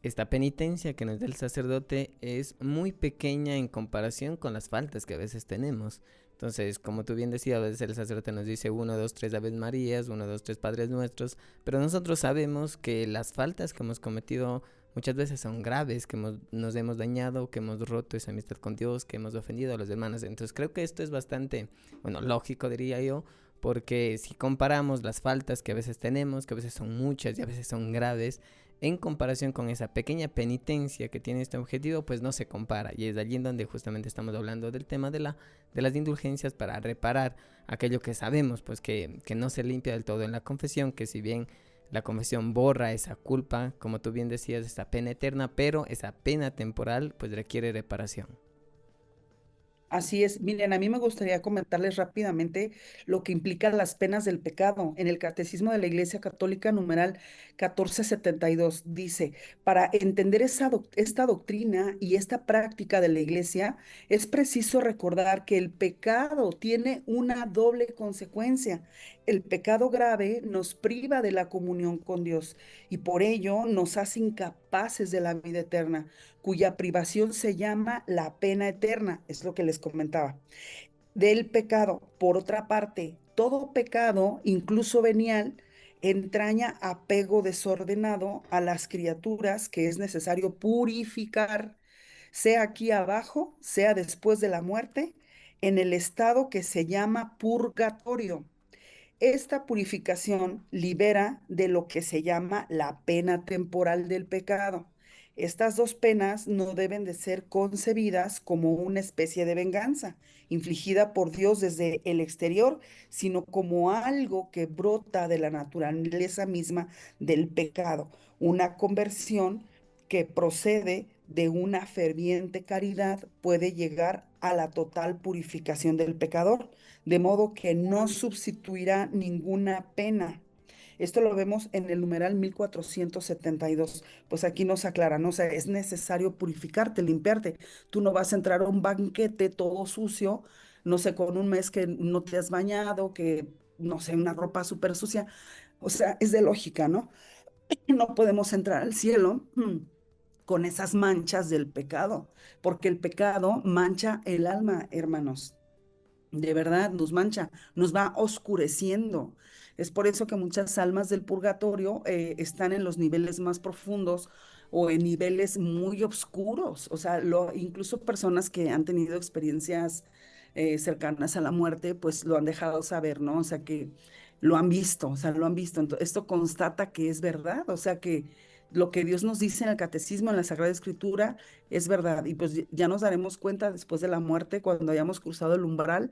esta penitencia que nos da el sacerdote es muy pequeña en comparación con las faltas que a veces tenemos. Entonces, como tú bien decías, a veces el sacerdote nos dice 1, 2, 3 Aves Marías, 1, 2, 3 Padres Nuestros, pero nosotros sabemos que las faltas que hemos cometido muchas veces son graves, que nos hemos dañado, que hemos roto esa amistad con Dios, que hemos ofendido a los hermanos. Entonces creo que esto es bastante, bueno, lógico, diría yo, porque si comparamos las faltas que a veces tenemos, que a veces son muchas y a veces son graves, en comparación con esa pequeña penitencia que tiene este objetivo, pues no se compara. Y es allí en donde justamente estamos hablando del tema de las indulgencias para reparar aquello que sabemos, pues que no se limpia del todo en la confesión, que si bien la confesión borra esa culpa, como tú bien decías, esa pena eterna, pero esa pena temporal pues requiere reparación. Así es. Miren, a mí me gustaría comentarles rápidamente lo que implican las penas del pecado. En el Catecismo de la Iglesia Católica, numeral 1472, dice, para entender esta doctrina y esta práctica de la Iglesia, es preciso recordar que el pecado tiene una doble consecuencia. El pecado grave nos priva de la comunión con Dios y por ello nos hace incapaces de la vida eterna, cuya privación se llama la pena eterna, es lo que les comentaba. Del pecado, por otra parte, todo pecado, incluso venial, entraña apego desordenado a las criaturas que es necesario purificar, sea aquí abajo, sea después de la muerte, en el estado que se llama purgatorio. Esta purificación libera de lo que se llama la pena temporal del pecado. Estas dos penas no deben de ser concebidas como una especie de venganza infligida por Dios desde el exterior, sino como algo que brota de la naturaleza misma del pecado, una conversión que procede de una ferviente caridad puede llegar a la total purificación del pecador, de modo que no sustituirá ninguna pena. Esto lo vemos en el numeral 1472. Pues aquí nos aclaran, ¿no? O sea, es necesario purificarte, limpiarte. Tú no vas a entrar a un banquete todo sucio, no sé, con un mes que no te has bañado, que, no sé, una ropa súper sucia. O sea, es de lógica, ¿no? No podemos entrar al cielo con esas manchas del pecado, porque el pecado mancha el alma, hermanos. De verdad, nos mancha, nos va oscureciendo. Es por eso que muchas almas del purgatorio están en los niveles más profundos o en niveles muy oscuros. O sea, incluso personas que han tenido experiencias cercanas a la muerte, pues lo han dejado saber, ¿no? O sea, que lo han visto, o sea, lo han visto. Entonces, esto constata que es verdad, o sea, que lo que Dios nos dice en el catecismo, en la Sagrada Escritura, es verdad. Y pues ya nos daremos cuenta después de la muerte, cuando hayamos cruzado el umbral,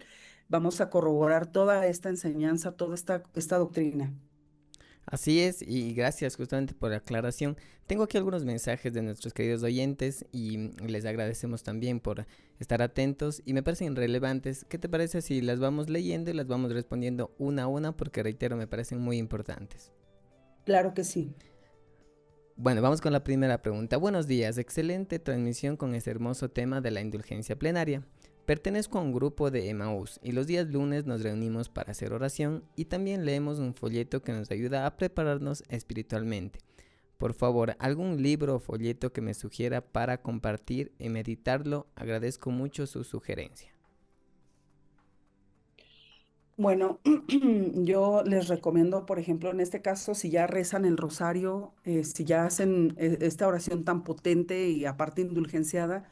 vamos a corroborar toda esta enseñanza, toda esta doctrina. Así es, y gracias justamente por la aclaración. Tengo aquí algunos mensajes de nuestros queridos oyentes y les agradecemos también por estar atentos y me parecen relevantes. ¿Qué te parece si las vamos leyendo y las vamos respondiendo una a una? Porque reitero, me parecen muy importantes. Claro que sí. Bueno, vamos con la primera pregunta. Buenos días, excelente transmisión con este hermoso tema de la indulgencia plenaria. Pertenezco a un grupo de Emaús y los días lunes nos reunimos para hacer oración y también leemos un folleto que nos ayuda a prepararnos espiritualmente. Por favor, algún libro o folleto que me sugiera para compartir y meditarlo, agradezco mucho su sugerencia. Bueno, yo les recomiendo, por ejemplo, en este caso, si ya rezan el rosario, si ya hacen esta oración tan potente y aparte indulgenciada,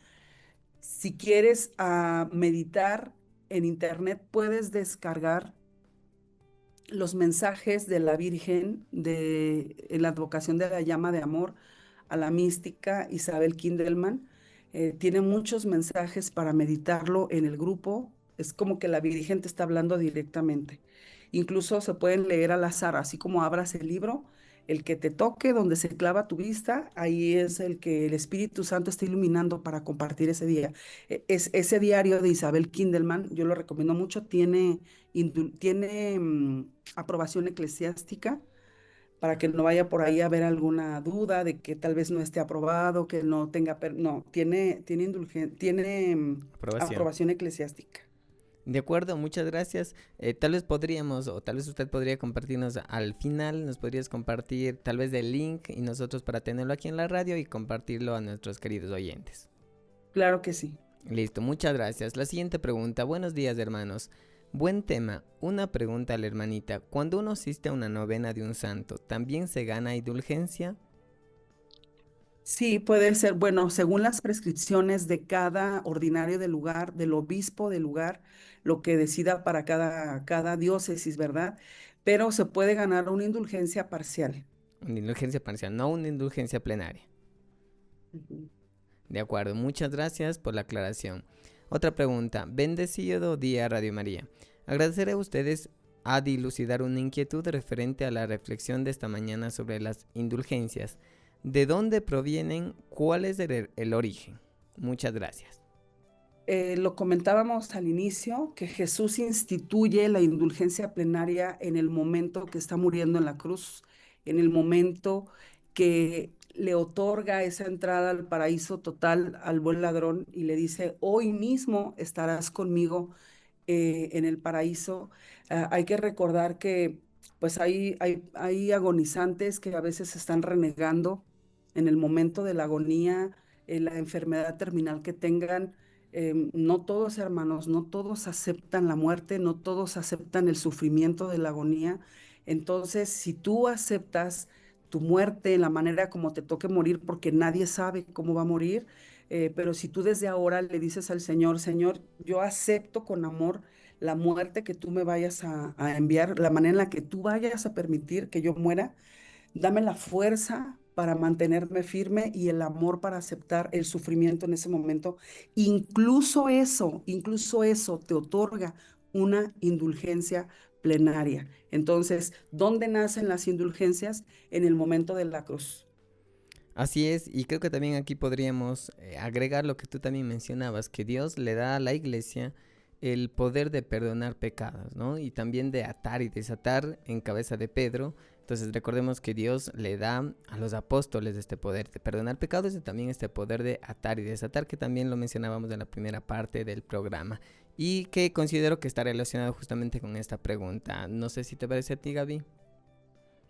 si quieres meditar en internet, puedes descargar los mensajes de la Virgen en la advocación de la llama de amor a la mística Isabel Kindelman. Tiene muchos mensajes para meditarlo en el grupo. Es como que la Virgen te está hablando directamente. Incluso se pueden leer al azar, así como abras el libro, el que te toque, donde se clava tu vista, ahí es el que el Espíritu Santo está iluminando para compartir ese día. Ese diario de Isabel Kindelman, yo lo recomiendo mucho, tiene aprobación eclesiástica para que no vaya por ahí a haber alguna duda de que tal vez no esté aprobado, que no tenga, no, tiene Aprobación. aprobación eclesiástica. De acuerdo, muchas gracias. Tal vez podríamos, o tal vez usted podría compartirnos al final, nos podrías compartir tal vez el link y nosotros para tenerlo aquí en la radio y compartirlo a nuestros queridos oyentes. Claro que sí. Listo, muchas gracias. La siguiente pregunta. Buenos días, hermanos. Buen tema. Una pregunta a la hermanita. Cuando uno asiste a una novena de un santo, ¿también se gana indulgencia? Sí, puede ser, bueno, según las prescripciones de cada ordinario del lugar, del obispo del lugar, lo que decida para cada diócesis, ¿verdad? Pero se puede ganar una indulgencia parcial. Una indulgencia parcial, no una indulgencia plenaria. Ujú. De acuerdo, muchas gracias por la aclaración. Otra pregunta, bendecido día Radio María. Agradeceré a ustedes a dilucidar una inquietud referente a la reflexión de esta mañana sobre las indulgencias. ¿De dónde provienen? ¿Cuál es el origen? Muchas gracias. Lo comentábamos al inicio, que Jesús instituye la indulgencia plenaria en el momento que está muriendo en la cruz, en el momento que le otorga esa entrada al paraíso total al buen ladrón y le dice, hoy mismo estarás conmigo en el paraíso. Hay que recordar que pues hay agonizantes que a veces están renegando en el momento de la agonía, la enfermedad terminal que tengan. No todos, hermanos, no todos aceptan la muerte, no todos aceptan el sufrimiento de la agonía. Entonces, si tú aceptas tu muerte en la manera como te toque morir, porque nadie sabe cómo va a morir, pero si tú desde ahora le dices al Señor, Señor, yo acepto con amor la muerte que tú me vayas a enviar, la manera en la que tú vayas a permitir que yo muera, dame la fuerza para mantenerme firme y el amor para aceptar el sufrimiento en ese momento. Incluso eso te otorga una indulgencia plenaria. Entonces, ¿dónde nacen las indulgencias? En el momento de la cruz. Así es, y creo que también aquí podríamos agregar lo que tú también mencionabas, que Dios le da a la iglesia el poder de perdonar pecados, ¿no? Y también de atar y desatar en cabeza de Pedro. Entonces recordemos que Dios le da a los apóstoles este poder de perdonar pecados y también este poder de atar y desatar, que también lo mencionábamos en la primera parte del programa. Y que considero que está relacionado justamente con esta pregunta. No sé si te parece a ti, Gaby.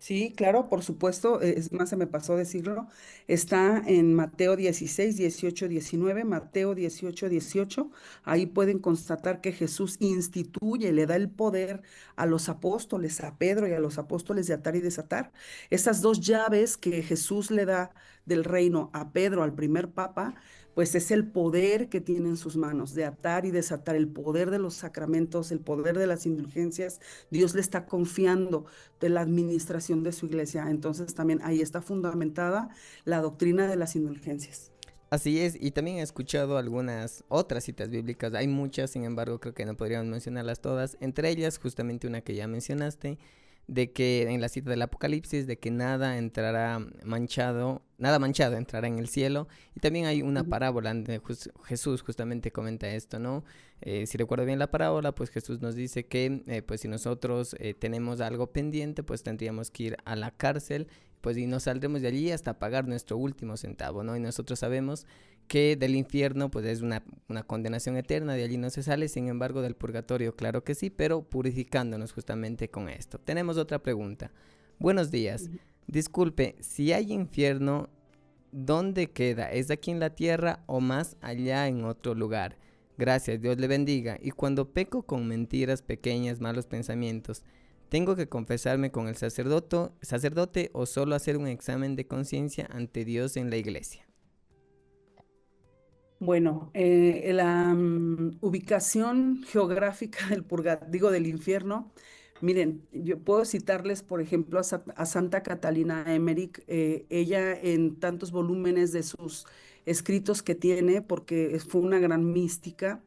Sí, claro, por supuesto, es más, se me pasó decirlo, está en Mateo 16, 18, 19, Mateo 18, 18, ahí pueden constatar que Jesús instituye, le da el poder a los apóstoles, a Pedro y a los apóstoles de atar y desatar. Esas dos llaves que Jesús le da del reino a Pedro, al primer papa, pues es el poder que tiene en sus manos de atar y desatar, el poder de los sacramentos, el poder de las indulgencias. Dios le está confiando de la administración de su iglesia. Entonces también ahí está fundamentada la doctrina de las indulgencias. Así es, y también he escuchado algunas otras citas bíblicas, hay muchas, sin embargo creo que no podríamos mencionarlas todas, entre ellas justamente una que ya mencionaste, de que en la cita del Apocalipsis, de que nada entrará manchado, nada manchado entrará en el cielo, y también hay una Ujú. parábola donde Jesús justamente comenta esto, ¿no? Si recuerdo bien la parábola, pues Jesús nos dice que pues si nosotros tenemos algo pendiente, pues tendríamos que ir a la cárcel, pues y nos saldremos de allí hasta pagar nuestro último centavo, ¿no? Y nosotros sabemos que del infierno pues es una condenación eterna, de allí no se sale, sin embargo del purgatorio claro que sí, pero purificándonos justamente con esto. Tenemos otra pregunta. Buenos días, disculpe, si hay infierno, ¿dónde queda? ¿Es aquí en la tierra o más allá en otro lugar? Gracias, Dios le bendiga. Y cuando peco con mentiras pequeñas, malos pensamientos, ¿tengo que confesarme con el sacerdote o solo hacer un examen de conciencia ante Dios en la iglesia? Bueno, la ubicación geográfica digo, del infierno, miren, yo puedo citarles, por ejemplo, a Santa Catalina Emmerich, ella en tantos volúmenes de sus escritos que tiene, porque fue una gran mística.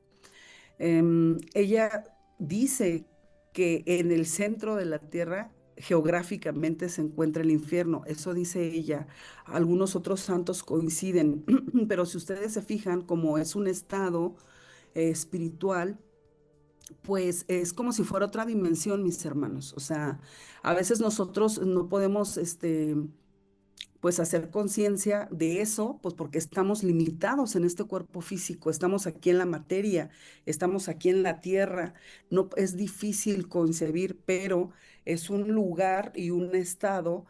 Ella dice que en el centro de la tierra geográficamente se encuentra el infierno. Eso dice ella. Algunos otros santos coinciden, pero si ustedes se fijan, como es un estado espiritual, pues es como si fuera otra dimensión, mis hermanos. O sea, a veces nosotros no podemos, pues hacer conciencia de eso, pues porque estamos limitados en este cuerpo físico, estamos aquí en la materia, estamos aquí en la tierra, no es difícil concebir, pero es un lugar y un estado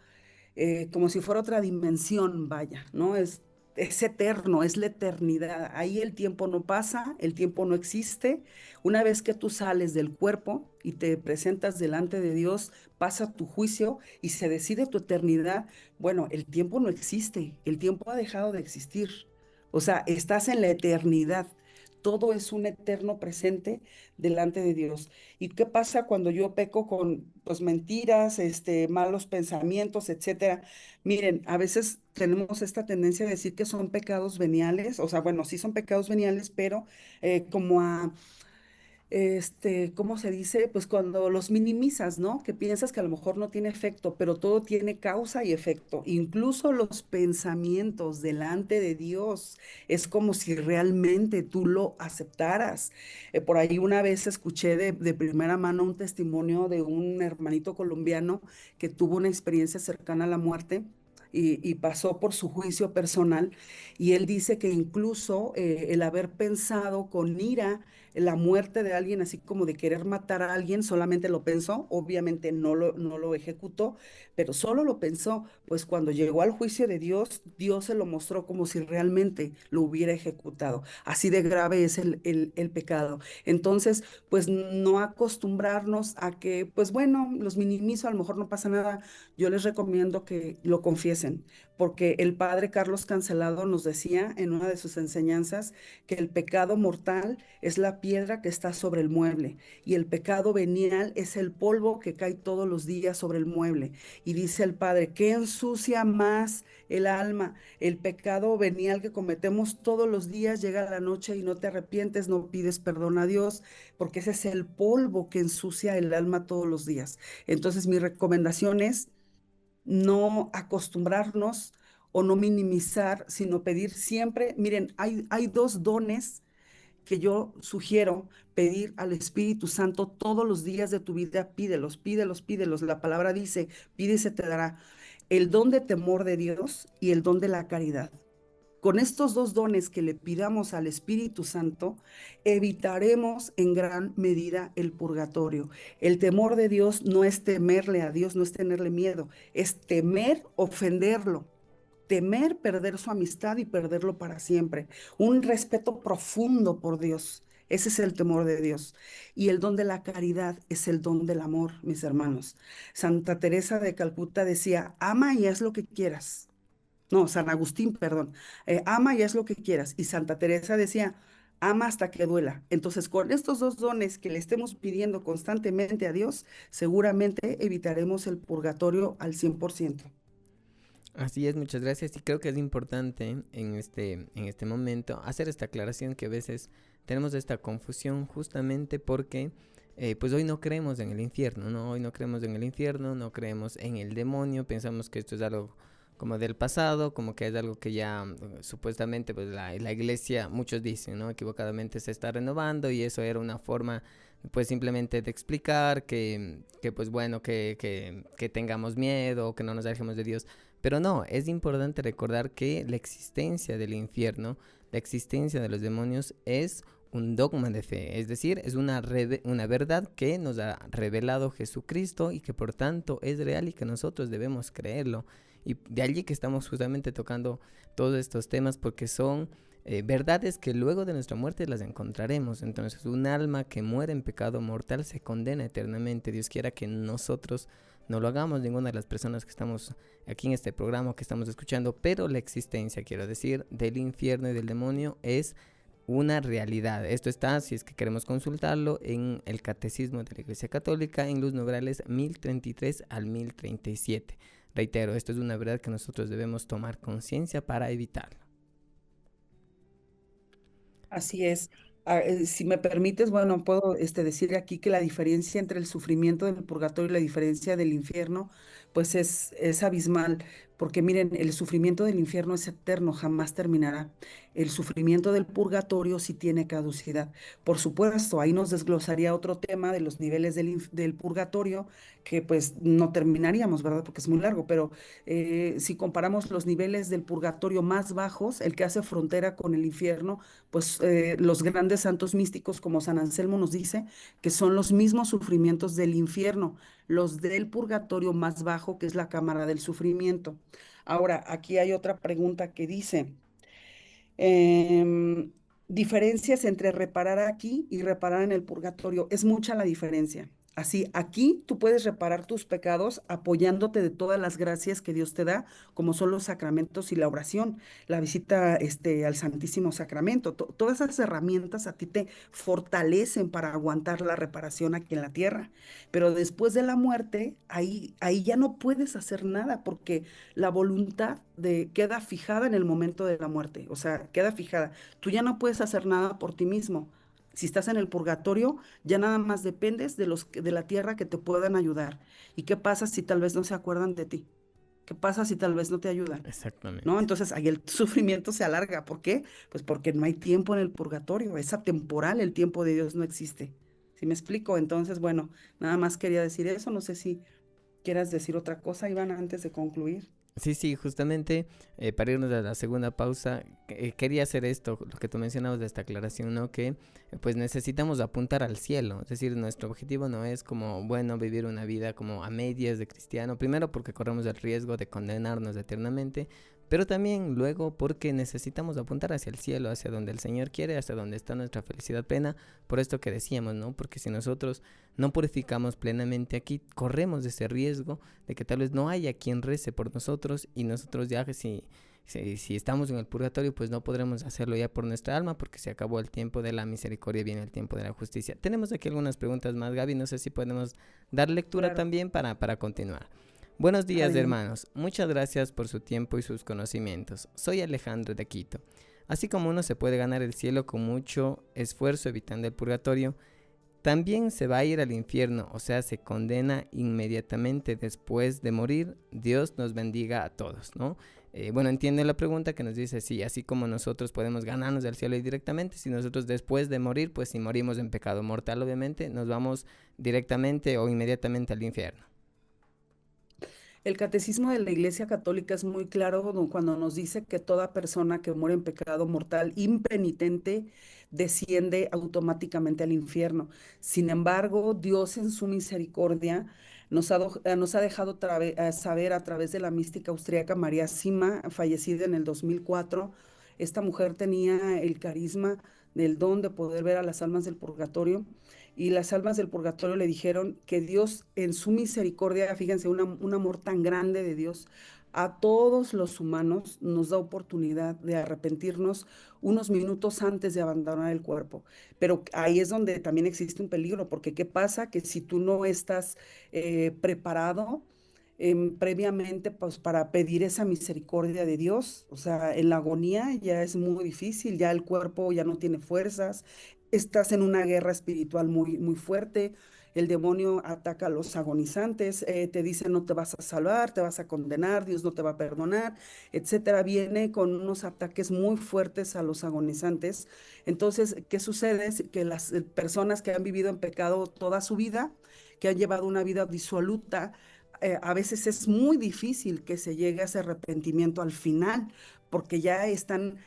como si fuera otra dimensión, vaya, ¿no? Es eterno, es la eternidad. Ahí el tiempo no pasa, el tiempo no existe. Una vez que tú sales del cuerpo y te presentas delante de Dios, pasa tu juicio y se decide tu eternidad. Bueno, el tiempo no existe, el tiempo ha dejado de existir. O sea, estás en la eternidad. todo es un eterno presente delante de Dios. ¿Y qué pasa cuando yo peco con pues mentiras, malos pensamientos, etcétera? Miren, a veces tenemos esta tendencia a decir que son pecados veniales, o sea, bueno, sí son pecados veniales, pero como a ¿cómo se dice? Pues cuando los minimizas, ¿no? Que piensas que a lo mejor no tiene efecto, pero todo tiene causa y efecto. Incluso los pensamientos delante de Dios es como si realmente tú lo aceptaras. Por ahí una vez escuché de primera mano un testimonio de un hermanito colombiano que tuvo una experiencia cercana a la muerte. Y pasó por su juicio personal y él dice que incluso el haber pensado con ira la muerte de alguien, así como de querer matar a alguien, solamente lo pensó, obviamente no lo ejecutó, pero solo lo pensó, pues cuando llegó al juicio de Dios, Dios se lo mostró como si realmente lo hubiera ejecutado. Así de grave es el pecado. Entonces, pues no acostumbrarnos a que, pues bueno, los minimizo, a lo mejor no pasa nada. Yo les recomiendo que lo confiesen, porque el padre Carlos Cancelado nos decía en una de sus enseñanzas que el pecado mortal es la piedra que está sobre el mueble y el pecado venial es el polvo que cae todos los días sobre el mueble. Y dice el Padre, ¿qué ensucia más el alma? El pecado venial que cometemos todos los días, llega la noche y no te arrepientes, no pides perdón a Dios, porque ese es el polvo que ensucia el alma todos los días. Entonces mi recomendación es no acostumbrarnos o no minimizar, sino pedir siempre, miren, hay dos dones que yo sugiero pedir al Espíritu Santo todos los días de tu vida, pídelos, pídelos, pídelos. La palabra dice, pide y se te dará el don de temor de Dios y el don de la caridad. Con estos dos dones que le pidamos al Espíritu Santo, evitaremos en gran medida el purgatorio. El temor de Dios no es temerle a Dios, no es tenerle miedo, es temer ofenderlo, temer perder su amistad y perderlo para siempre. Un respeto profundo por Dios. Ese es el temor de Dios. Y el don de la caridad es el don del amor, mis hermanos. Santa Teresa de Calcuta decía, ama y haz lo que quieras. No, San Agustín, perdón. Ama y haz lo que quieras. Y Santa Teresa decía, ama hasta que duela. Entonces, con estos dos dones que le estemos pidiendo constantemente a Dios, seguramente evitaremos el purgatorio al 100%. Así es, muchas gracias. Y creo que es importante en este momento hacer esta aclaración que a veces tenemos esta confusión justamente porque pues hoy no creemos en el infierno, ¿no? Hoy no creemos en el infierno, no creemos en el demonio, pensamos que esto es algo como del pasado, como que es algo que ya supuestamente pues la iglesia, muchos dicen, ¿no? Equivocadamente se está renovando y eso era una forma pues simplemente de explicar que pues bueno, que tengamos miedo, que no nos alejemos de Dios. Pero no, es importante recordar que la existencia del infierno, la existencia de los demonios es un dogma de fe, es decir, es una verdad que nos ha revelado Jesucristo y que por tanto es real y que nosotros debemos creerlo. Y de allí que estamos justamente tocando todos estos temas porque son verdades que luego de nuestra muerte las encontraremos. Entonces un alma que muere en pecado mortal se condena eternamente. Dios quiera que nosotros no lo hagamos, ninguna de las personas que estamos aquí en este programa que estamos escuchando, pero la existencia, quiero decir, del infierno y del demonio es una realidad. Esto está, si es que queremos consultarlo, en el Catecismo de la Iglesia Católica, en los numerales 1033 al 1037. Reitero, esto es una verdad que nosotros debemos tomar conciencia para evitarlo. Así es. Si me permites, bueno, puedo decir aquí que la diferencia entre el sufrimiento del purgatorio y la diferencia del infierno, pues es abismal, porque miren, el sufrimiento del infierno es eterno, jamás terminará. El sufrimiento del purgatorio sí tiene caducidad. Por supuesto, ahí nos desglosaría otro tema de los niveles del purgatorio, que pues no terminaríamos, ¿verdad? Porque es muy largo, pero si comparamos los niveles del purgatorio más bajos, el que hace frontera con el infierno, pues los grandes santos místicos como San Anselmo nos dice que son los mismos sufrimientos del infierno, los del purgatorio más bajo, que es la cámara del sufrimiento. Ahora, aquí hay otra pregunta que dice, diferencias entre reparar aquí y reparar en el purgatorio. Es mucha la diferencia. Así, aquí tú puedes reparar tus pecados apoyándote de todas las gracias que Dios te da, como son los sacramentos y la oración, la visita al Santísimo Sacramento. Todas esas herramientas a ti te fortalecen para aguantar la reparación aquí en la tierra. Pero después de la muerte, ahí ya no puedes hacer nada porque la voluntad queda fijada en el momento de la muerte. O sea, queda fijada. Tú ya no puedes hacer nada por ti mismo. Si estás en el purgatorio, ya nada más dependes de la tierra que te puedan ayudar. ¿Y qué pasa si tal vez no se acuerdan de ti? ¿Qué pasa si tal vez no te ayudan? ¿No? Exactamente. Entonces ahí el sufrimiento se alarga. ¿Por qué? Pues porque no hay tiempo en el purgatorio. Es atemporal, el tiempo de Dios no existe. ¿Sí me explico? Entonces, bueno, nada más quería decir eso. No sé si quieras decir otra cosa, Iván, antes de concluir. Sí, sí, justamente para irnos a la segunda pausa, quería hacer esto, lo que tú mencionabas de esta aclaración, ¿no? Que pues necesitamos apuntar al cielo, es decir, nuestro objetivo no es como, bueno, vivir una vida como a medias de cristiano, primero porque corremos el riesgo de condenarnos eternamente, pero también luego porque necesitamos apuntar hacia el cielo, hacia donde el Señor quiere, hacia donde está nuestra felicidad plena, por esto que decíamos, ¿no? Porque si nosotros no purificamos plenamente aquí, corremos ese riesgo de que tal vez no haya quien rece por nosotros y nosotros ya si estamos en el purgatorio pues no podremos hacerlo ya por nuestra alma porque se acabó el tiempo de la misericordia, viene el tiempo de la justicia. Tenemos aquí algunas preguntas más, Gaby, no sé si podemos dar lectura Claro, también para continuar. Buenos días, adelante. hermanos, muchas gracias por su tiempo y sus conocimientos. Soy Alejandro de Quito. Así como uno se puede ganar el cielo con mucho esfuerzo evitando el purgatorio, también se va a ir al infierno, o sea, se condena inmediatamente después de morir. Dios nos bendiga a todos, ¿no? Bueno, entiende la pregunta que nos dice, sí, así como nosotros podemos ganarnos del cielo directamente, si nosotros después de morir, pues si morimos en pecado mortal, obviamente, nos vamos directamente o inmediatamente al infierno. El catecismo de la Iglesia Católica es muy claro cuando nos dice que toda persona que muere en pecado mortal impenitente desciende automáticamente al infierno. Sin embargo, Dios en su misericordia nos ha dejado saber a través de la mística austríaca María Sima, fallecida en el 2004. Esta mujer tenía el carisma del don de poder ver a las almas del purgatorio y las almas del purgatorio le dijeron que Dios en su misericordia, fíjense, un amor tan grande de Dios, a todos los humanos nos da oportunidad de arrepentirnos unos minutos antes de abandonar el cuerpo. Pero ahí es donde también existe un peligro, porque ¿qué pasa? Que si tú no estás preparado, previamente pues, para pedir esa misericordia de Dios. O sea, en la agonía ya es muy difícil, ya el cuerpo ya no tiene fuerzas, estás en una guerra espiritual muy, muy fuerte. El demonio ataca a los agonizantes, te dice no te vas a salvar, te vas a condenar, Dios no te va a perdonar, etcétera. Viene con unos ataques muy fuertes a los agonizantes. Entonces, ¿qué sucede? Es que las personas que han vivido en pecado toda su vida, que han llevado una vida disoluta, a veces es muy difícil que se llegue a ese arrepentimiento al final, porque ya están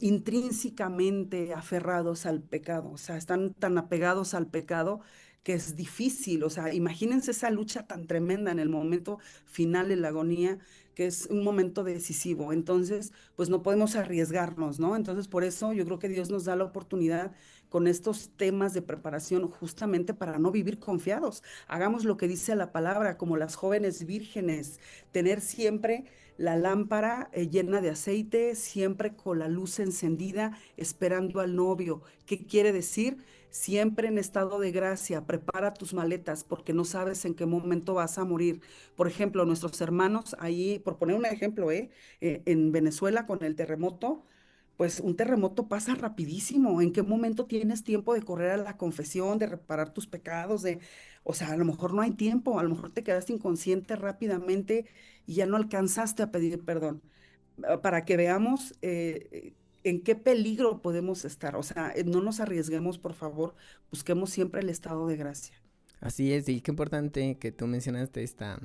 intrínsecamente aferrados al pecado, o sea, están tan apegados al pecado que es difícil, o sea, imagínense esa lucha tan tremenda en el momento final de la agonía, que es un momento decisivo. Entonces, pues no podemos arriesgarnos, ¿no? Entonces, por eso yo creo que Dios nos da la oportunidad con estos temas de preparación justamente para no vivir confiados. Hagamos lo que dice la palabra, como las jóvenes vírgenes, tener siempre la lámpara llena de aceite, siempre con la luz encendida, esperando al novio. ¿Qué quiere decir? Siempre en estado de gracia, prepara tus maletas porque no sabes en qué momento vas a morir. Por ejemplo, nuestros hermanos ahí, por poner un ejemplo, en Venezuela con el terremoto, pues un terremoto pasa rapidísimo. ¿En qué momento tienes tiempo de correr a la confesión, de reparar tus pecados, o sea, a lo mejor no hay tiempo, a lo mejor te quedaste inconsciente rápidamente y ya no alcanzaste a pedir perdón? Para que veamos en qué peligro podemos estar. O sea, no nos arriesguemos, por favor, busquemos siempre el estado de gracia. Así es, y qué importante que tú mencionaste esta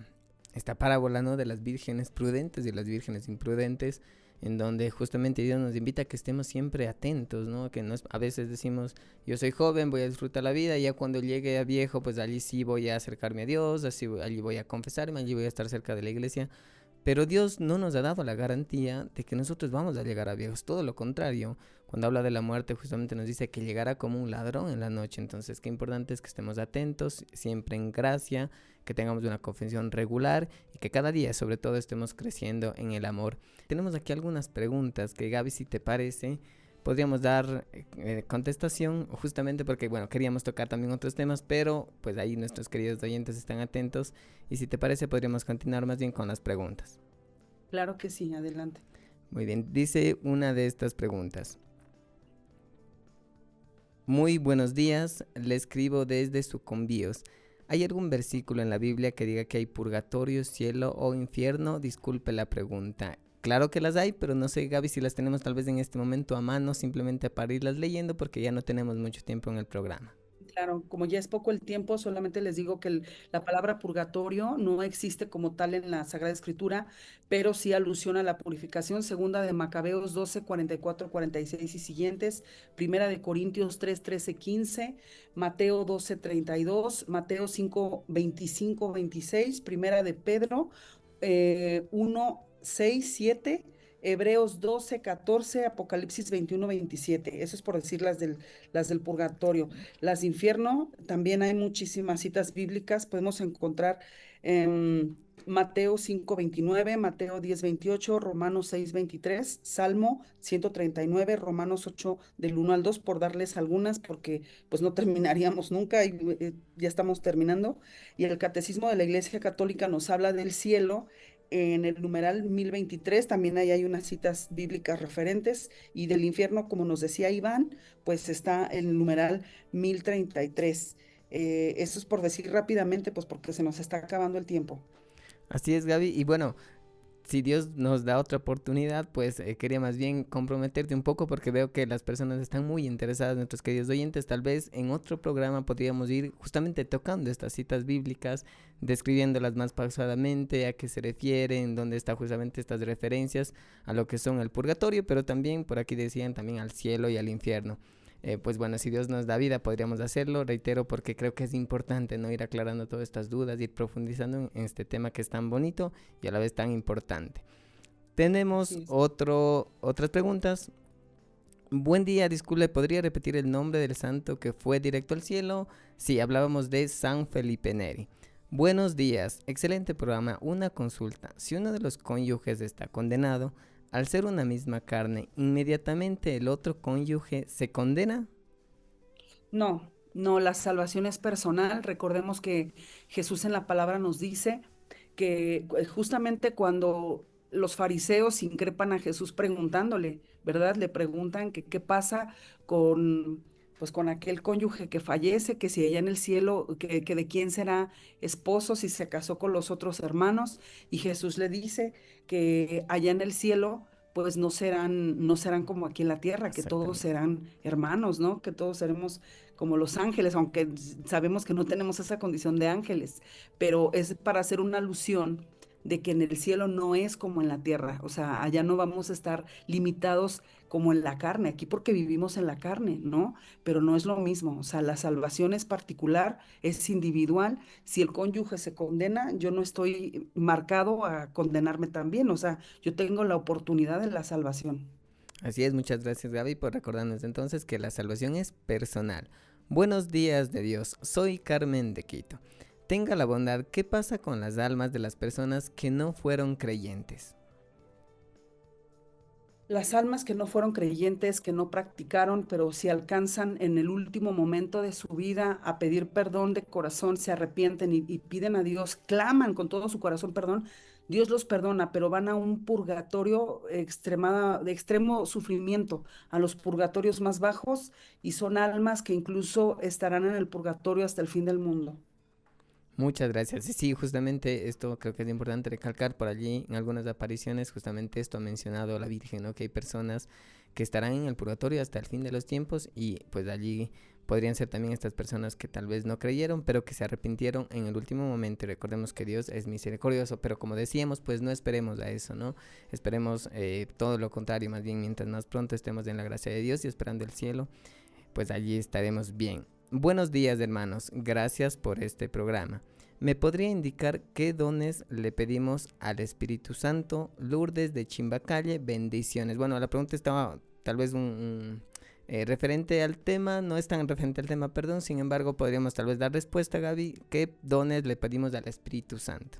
parábola, ¿no? De las vírgenes prudentes y las vírgenes imprudentes, en donde justamente Dios nos invita a que estemos siempre atentos, ¿no? Que a veces decimos, yo soy joven, voy a disfrutar la vida, y ya cuando llegue a viejo, pues allí sí voy a acercarme a Dios, allí voy a confesarme, allí voy a estar cerca de la iglesia. Pero Dios no nos ha dado la garantía de que nosotros vamos a llegar a viejos, todo lo contrario, cuando habla de la muerte justamente nos dice que llegará como un ladrón en la noche. Entonces qué importante es que estemos atentos, siempre en gracia, que tengamos una confesión regular y que cada día sobre todo estemos creciendo en el amor. Tenemos aquí algunas preguntas que, Gaby, si te parece, podríamos dar contestación, justamente porque, bueno, queríamos tocar también otros temas, pero pues ahí nuestros queridos oyentes están atentos y si te parece podríamos continuar más bien con las preguntas. Claro que sí, adelante. Muy bien, dice una de estas preguntas. Muy buenos días, le escribo desde Sucumbíos. ¿Hay algún versículo en la Biblia que diga que hay purgatorio, cielo o infierno? Disculpe la pregunta. Claro que las hay, pero no sé, Gaby, si las tenemos tal vez en este momento a mano, simplemente para irlas leyendo porque ya no tenemos mucho tiempo en el programa. Claro, como ya es poco el tiempo, solamente les digo que la palabra purgatorio no existe como tal en la Sagrada Escritura, pero sí alusiona a la purificación. Segunda de Macabeos 12, 44, 46 y siguientes, Primera de Corintios 3, 13, 15, Mateo 12, 32, Mateo 5, 25, 26, Primera de Pedro 1, 6, 7. Hebreos 12, 14, Apocalipsis 21, 27. Eso es por decir las del purgatorio. Las de infierno, también hay muchísimas citas bíblicas. Podemos encontrar Mateo 5, 29, Mateo 10, 28, Romanos 6, 23, Salmo 139, Romanos 8, del 1 al 2, por darles algunas, porque pues no terminaríamos nunca y ya estamos terminando. Y el Catecismo de la Iglesia Católica nos habla del cielo en el numeral 1023, también ahí hay unas citas bíblicas referentes, y del infierno, como nos decía Iván, pues está el numeral 1033. Eso es por decir rápidamente, pues porque se nos está acabando el tiempo. Así es, Gaby, y bueno, si Dios nos da otra oportunidad, pues quería más bien comprometerte un poco porque veo que las personas están muy interesadas, nuestros queridos oyentes. Tal vez en otro programa podríamos ir justamente tocando estas citas bíblicas, describiéndolas más pausadamente, a qué se refieren, dónde están justamente estas referencias a lo que son el purgatorio, pero también por aquí decían también al cielo y al infierno. Pues bueno, si Dios nos da vida podríamos hacerlo, reitero, porque creo que es importante no ir aclarando todas estas dudas, ir profundizando en este tema que es tan bonito y a la vez tan importante. Tenemos Sí. otras preguntas. Buen día, disculpe, ¿podría repetir el nombre del santo que fue directo al cielo? Sí, hablábamos de San Felipe Neri. Buenos días, excelente programa. Una consulta. Si uno de los cónyuges está condenado, al ser una misma carne, ¿inmediatamente el otro cónyuge se condena? No, no, la salvación es personal. Recordemos que Jesús en la palabra nos dice que justamente cuando los fariseos increpan a Jesús preguntándole, ¿verdad? Le preguntan que qué pasa con, pues, con aquel cónyuge que fallece, que si allá en el cielo, que de quién será esposo, si se casó con los otros hermanos. Y Jesús le dice que allá en el cielo pues no serán como aquí en la tierra, que todos Exactamente. serán hermanos, ¿no? Que todos seremos como los ángeles, aunque sabemos que no tenemos esa condición de ángeles, pero es para hacer una alusión de que en el cielo no es como en la tierra, o sea, allá no vamos a estar limitados como en la carne, aquí porque vivimos en la carne, ¿no? Pero no es lo mismo, o sea, la salvación es particular, es individual. Si el cónyuge se condena, yo no estoy marcado a condenarme también, o sea, yo tengo la oportunidad de la salvación. Así es, muchas gracias, Gaby, por recordarnos entonces que la salvación es personal. Buenos días de Dios, soy Carmen de Quito. Tenga la bondad, ¿qué pasa con las almas de las personas que no fueron creyentes? Las almas que no fueron creyentes, que no practicaron, pero si alcanzan en el último momento de su vida a pedir perdón de corazón, se arrepienten y piden a Dios, claman con todo su corazón perdón, Dios los perdona, pero van a un purgatorio de extremo sufrimiento, a los purgatorios más bajos, y son almas que incluso estarán en el purgatorio hasta el fin del mundo. Muchas gracias. Y sí, justamente esto creo que es importante recalcar por allí en algunas apariciones, justamente esto ha mencionado la Virgen, ¿no? Que hay personas que estarán en el purgatorio hasta el fin de los tiempos y pues allí podrían ser también estas personas que tal vez no creyeron, pero que se arrepintieron en el último momento. Y recordemos que Dios es misericordioso, pero como decíamos, pues no esperemos a eso, ¿no? Esperemos todo lo contrario, más bien mientras más pronto estemos en la gracia de Dios y esperando el cielo, pues allí estaremos bien. Buenos días, hermanos, gracias por este programa. ¿Me podría indicar qué dones le pedimos al Espíritu Santo? Lourdes de Chimbacalle, bendiciones. Bueno, la pregunta estaba tal vez referente al tema, no es tan referente al tema, perdón, sin embargo podríamos tal vez dar respuesta, Gaby, ¿qué dones le pedimos al Espíritu Santo?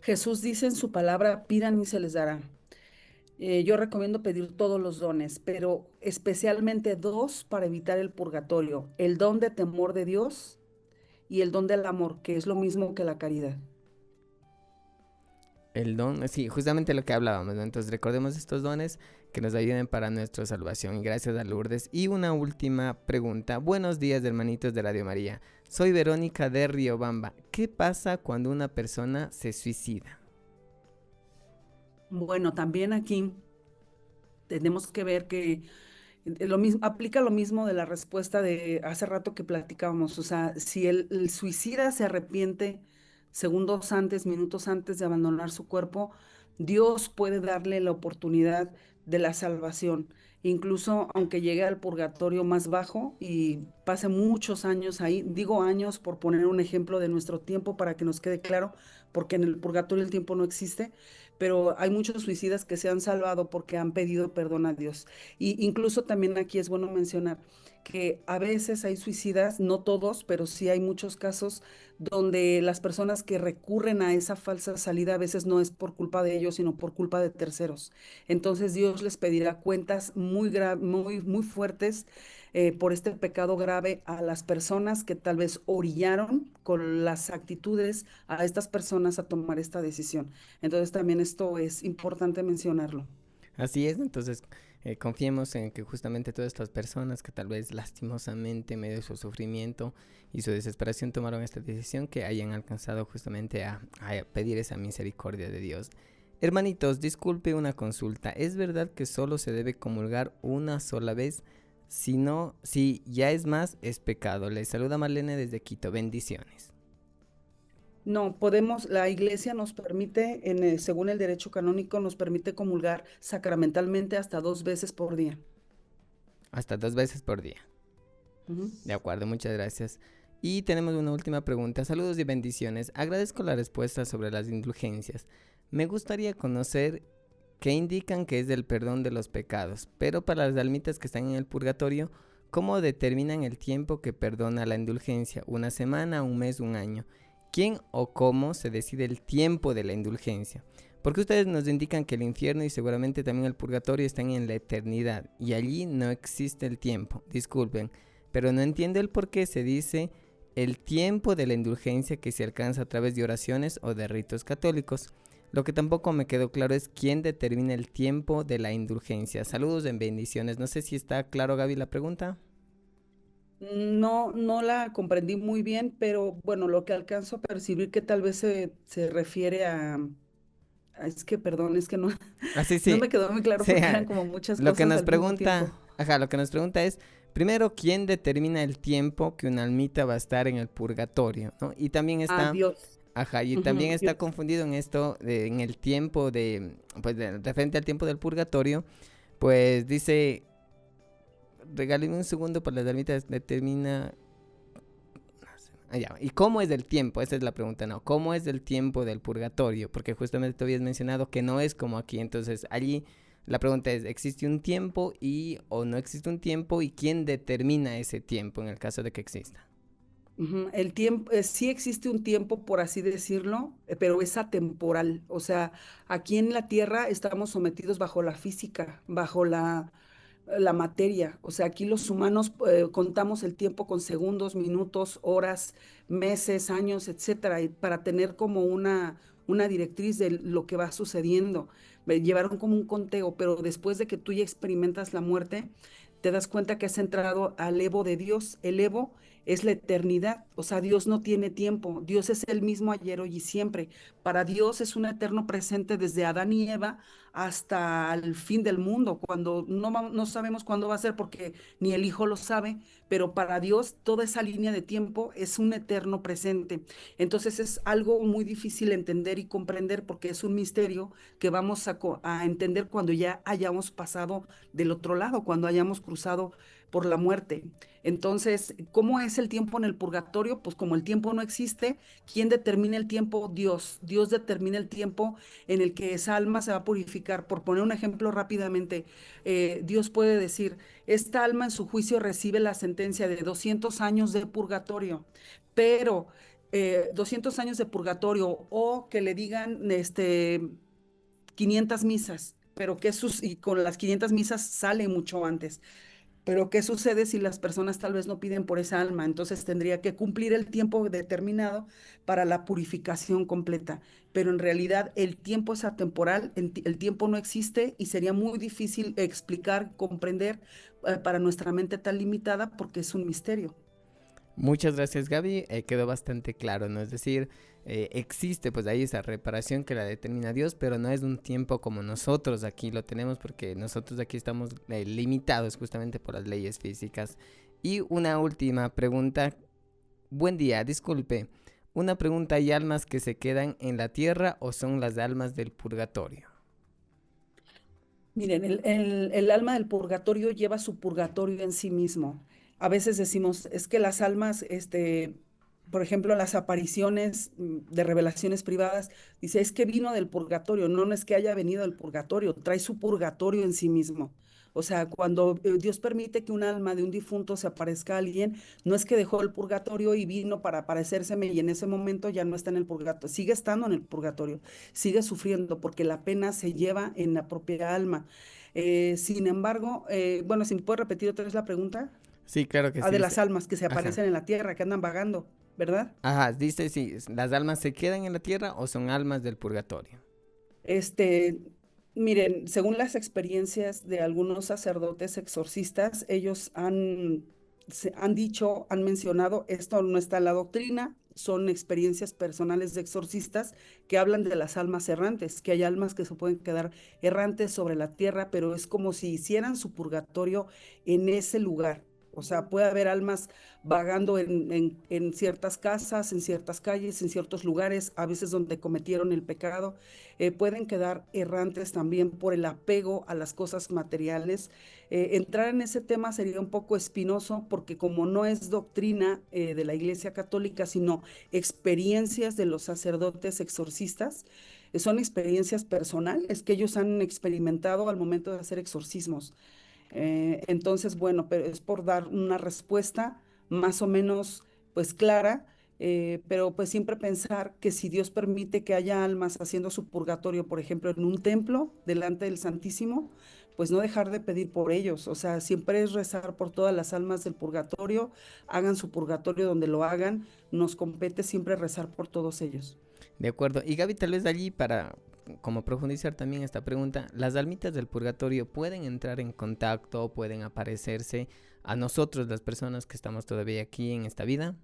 Jesús dice en su palabra, pidan y se les dará. Yo recomiendo pedir todos los dones, pero especialmente dos para evitar el purgatorio, el don de temor de Dios y el don del amor, que es lo mismo que la caridad. El don, sí, justamente lo que hablábamos, ¿no? Entonces recordemos estos dones que nos ayuden para nuestra salvación. Y gracias a Lourdes. Y una última pregunta. Buenos días, hermanitos de Radio María. Soy Verónica de Riobamba. ¿Qué pasa cuando una persona se suicida? Bueno, también aquí tenemos que ver que lo mismo, aplica lo mismo de la respuesta de hace rato que platicábamos. O sea, si el suicida se arrepiente segundos antes, minutos antes de abandonar su cuerpo, Dios puede darle la oportunidad de la salvación. Incluso aunque llegue al purgatorio más bajo y pase muchos años ahí, digo años por poner un ejemplo de nuestro tiempo para que nos quede claro, porque en el purgatorio el tiempo no existe, pero hay muchos suicidas que se han salvado porque han pedido perdón a Dios. Y incluso también aquí es bueno mencionar que a veces hay suicidas, no todos, pero sí hay muchos casos donde las personas que recurren a esa falsa salida a veces no es por culpa de ellos, sino por culpa de terceros. Entonces Dios les pedirá cuentas muy fuertes por este pecado grave a las personas que tal vez orillaron con las actitudes a estas personas a tomar esta decisión. Entonces también esto es importante mencionarlo. Así es, entonces confiemos en que justamente todas estas personas que tal vez lastimosamente en medio de su sufrimiento y su desesperación tomaron esta decisión, que hayan alcanzado justamente a pedir esa misericordia de Dios. Hermanitos, disculpe una consulta. ¿Es verdad que solo se debe comulgar una sola vez? Si no, si ya es más, es pecado. Les saluda Marlene desde Quito. Bendiciones. No, podemos, la iglesia nos permite, según el derecho canónico, nos permite comulgar sacramentalmente hasta 2 veces por día. Hasta 2 veces por día. Ujú. De acuerdo, muchas gracias. Y tenemos una última pregunta. Saludos y bendiciones. Agradezco la respuesta sobre las indulgencias. Me gustaría conocer qué indican que es del perdón de los pecados, pero para las almitas que están en el purgatorio, ¿cómo determinan el tiempo que perdona la indulgencia? ¿Una semana, un mes, un año? ¿Quién o cómo se decide el tiempo de la indulgencia? Porque ustedes nos indican que el infierno y seguramente también el purgatorio están en la eternidad y allí no existe el tiempo. Disculpen, pero no entiendo el por qué se dice el tiempo de la indulgencia que se alcanza a través de oraciones o de ritos católicos. Lo que tampoco me quedó claro es quién determina el tiempo de la indulgencia. Saludos en bendiciones. No sé si está claro, Gaby, la pregunta. No, no la comprendí muy bien, pero bueno, lo que alcanzo a percibir que tal vez se refiere es que, perdón, es que no, Ah, sí, no sí. me quedó muy claro porque eran Sea, como muchas lo que cosas nos al mismo tiempo. pregunta, lo que nos pregunta es, primero, ¿quién determina el tiempo que una almita va a estar en el purgatorio? ¿No? Y también está, Dios. y también Ujú, está Dios. confundido en esto, en el tiempo referente al tiempo del purgatorio, pues dice, regáleme un segundo para las almitas, determina. Ya. ¿Y cómo es el tiempo? Esa es la pregunta, ¿no? ¿Cómo es el tiempo del purgatorio? Porque justamente tú habías mencionado que no es como aquí. Entonces, allí la pregunta es, ¿existe un tiempo o no existe un tiempo? ¿Y quién determina ese tiempo en el caso de que exista? Ujú. El tiempo, sí existe un tiempo, por así decirlo, pero es atemporal. O sea, aquí en la Tierra estamos sometidos bajo la física, bajo la materia. O sea, aquí los humanos contamos el tiempo con segundos, minutos, horas, meses, años, etcétera, y para tener como una directriz de lo que va sucediendo. Llevaron como un conteo, pero después de que tú ya experimentas la muerte, te das cuenta que has entrado al Evo de Dios. El Evo es la eternidad, o sea, Dios no tiene tiempo, Dios es el mismo ayer, hoy y siempre. Para Dios es un eterno presente desde Adán y Eva hasta el fin del mundo, cuando no sabemos cuándo va a ser porque ni el Hijo lo sabe, pero para Dios toda esa línea de tiempo es un eterno presente. Entonces es algo muy difícil entender y comprender porque es un misterio que vamos a entender cuando ya hayamos pasado del otro lado, cuando hayamos cruzado por la muerte. Entonces, ¿cómo es el tiempo en el purgatorio? Pues como el tiempo no existe, ¿quién determina el tiempo? Dios. Dios determina el tiempo en el que esa alma se va a purificar. Por poner un ejemplo rápidamente, Dios puede decir, esta alma en su juicio recibe la sentencia de 200 años de purgatorio, pero 200 años de purgatorio o que le digan 500 misas, pero y con las 500 misas sale mucho antes. Pero ¿qué sucede si las personas tal vez no piden por esa alma? Entonces tendría que cumplir el tiempo determinado para la purificación completa. Pero en realidad el tiempo es atemporal, el tiempo no existe y sería muy difícil explicar, comprender para nuestra mente tan limitada porque es un misterio. Muchas gracias, Gaby. Quedó bastante claro, ¿no? Es decir, existe pues ahí esa reparación que la determina Dios, pero no es un tiempo como nosotros aquí lo tenemos, porque nosotros aquí estamos limitados justamente por las leyes físicas. Y una última pregunta. Buen día, disculpe. Una pregunta, ¿hay almas que se quedan en la tierra o son las almas del purgatorio? Miren, el alma del purgatorio lleva su purgatorio en sí mismo. A veces decimos, es que las almas, por ejemplo, las apariciones de revelaciones privadas, dice, es que vino del purgatorio. No, no es que haya venido del purgatorio, trae su purgatorio en sí mismo. O sea, cuando Dios permite que un alma de un difunto se aparezca a alguien, no es que dejó el purgatorio y vino para aparecérseme y en ese momento ya no está en el purgatorio, sigue estando en el purgatorio, sigue sufriendo porque la pena se lleva en la propia alma. Sin embargo, bueno, si me puedes repetir otra vez la pregunta. Sí, claro que Ah, sí. de las almas que se Ajá. aparecen en la tierra, que andan vagando, ¿verdad? Ajá, dice si las almas se quedan en la tierra o son almas del purgatorio. Este, miren, según las experiencias de algunos sacerdotes exorcistas, ellos han dicho, han mencionado, esto no está en la doctrina, son experiencias personales de exorcistas que hablan de las almas errantes, que hay almas que se pueden quedar errantes sobre la tierra, pero es como si hicieran su purgatorio en ese lugar. O sea, puede haber almas vagando en ciertas casas, en ciertas calles, en ciertos lugares, a veces donde cometieron el pecado. Pueden quedar errantes también por el apego a las cosas materiales. Entrar en ese tema sería un poco espinoso porque como no es doctrina de la Iglesia Católica, sino experiencias de los sacerdotes exorcistas, son experiencias personales que ellos han experimentado al momento de hacer exorcismos. Entonces, bueno, pero es por dar una respuesta más o menos pues clara, pero pues siempre pensar que si Dios permite que haya almas haciendo su purgatorio, por ejemplo, en un templo delante del Santísimo, pues no dejar de pedir por ellos, o sea, siempre es rezar por todas las almas del purgatorio, hagan su purgatorio donde lo hagan, nos compete siempre rezar por todos ellos. De acuerdo. Y Gaby, tal vez allí para como profundizar también esta pregunta, ¿las almitas del purgatorio pueden entrar en contacto, pueden aparecerse a nosotros, las personas que estamos todavía aquí en esta vida?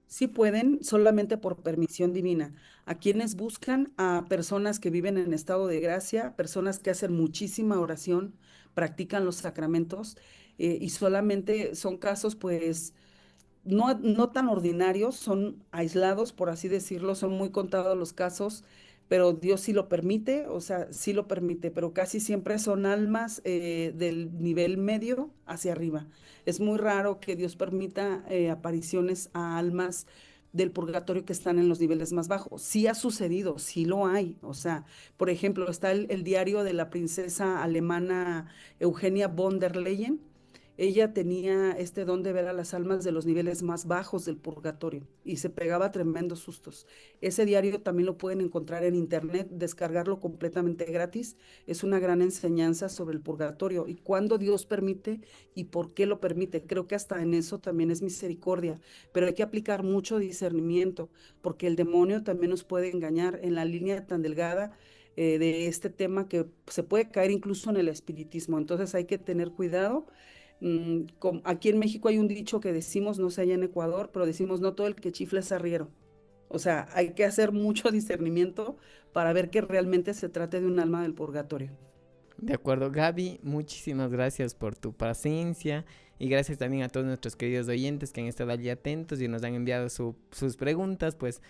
Sí pueden, solamente por permisión divina. A quienes buscan a personas que viven en estado de gracia, personas que hacen muchísima oración, practican los sacramentos, y solamente son casos, pues, no tan ordinarios, son aislados, por así decirlo, son muy contados los casos, pero Dios sí lo permite, o sea, sí lo permite, pero casi siempre son almas del nivel medio hacia arriba. Es muy raro que Dios permita apariciones a almas del purgatorio que están en los niveles más bajos. Sí ha sucedido, sí lo hay. O sea, por ejemplo, está el diario de la princesa alemana Eugenia von der Leyen. Ella tenía este don de ver a las almas de los niveles más bajos del purgatorio y se pegaba tremendos sustos. Ese diario también lo pueden encontrar en internet, descargarlo completamente gratis. Es una gran enseñanza sobre el purgatorio y cuándo Dios permite y por qué lo permite. Creo que hasta en eso también es misericordia, pero hay que aplicar mucho discernimiento porque el demonio también nos puede engañar en la línea tan delgada de este tema que se puede caer incluso en el espiritismo. Entonces hay que tener cuidado. Aquí en México hay un dicho que decimos, no sé allá en Ecuador, pero decimos no todo el que chifla es arriero. O sea, hay que hacer mucho discernimiento para ver que realmente se trate de un alma del purgatorio. De acuerdo, Gaby, muchísimas gracias por tu paciencia y gracias también a todos nuestros queridos oyentes que han estado allí atentos y nos han enviado sus preguntas. Pues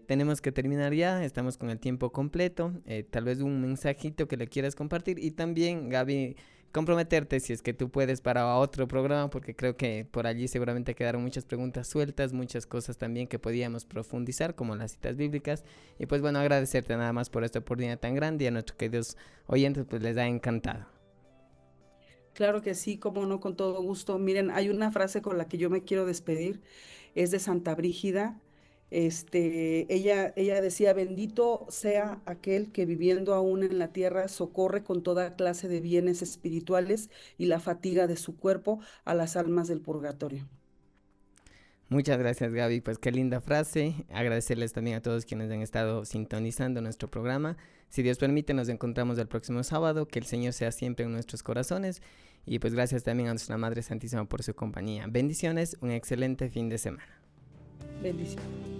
tenemos que terminar ya, estamos con el tiempo completo. Tal vez un mensajito que le quieras compartir y también, Gaby, comprometerte, si es que tú puedes, para otro programa, porque creo que por allí seguramente quedaron muchas preguntas sueltas, muchas cosas también que podíamos profundizar, como las citas bíblicas. Y pues bueno, agradecerte nada más por esta oportunidad tan grande, y a nuestros queridos oyentes pues les ha encantado. Claro que sí, cómo no, con todo gusto. Miren, hay una frase con la que yo me quiero despedir, es de Santa Brígida. Ella decía, bendito sea aquel que viviendo aún en la tierra socorre con toda clase de bienes espirituales y la fatiga de su cuerpo a las almas del purgatorio. Muchas gracias, Gaby, pues qué linda frase. Agradecerles también a todos quienes han estado sintonizando nuestro programa. Si Dios permite, nos encontramos el próximo sábado. Que el Señor sea siempre en nuestros corazones. Y pues gracias también a nuestra Madre Santísima por su compañía. Bendiciones, un excelente fin de semana. Bendiciones.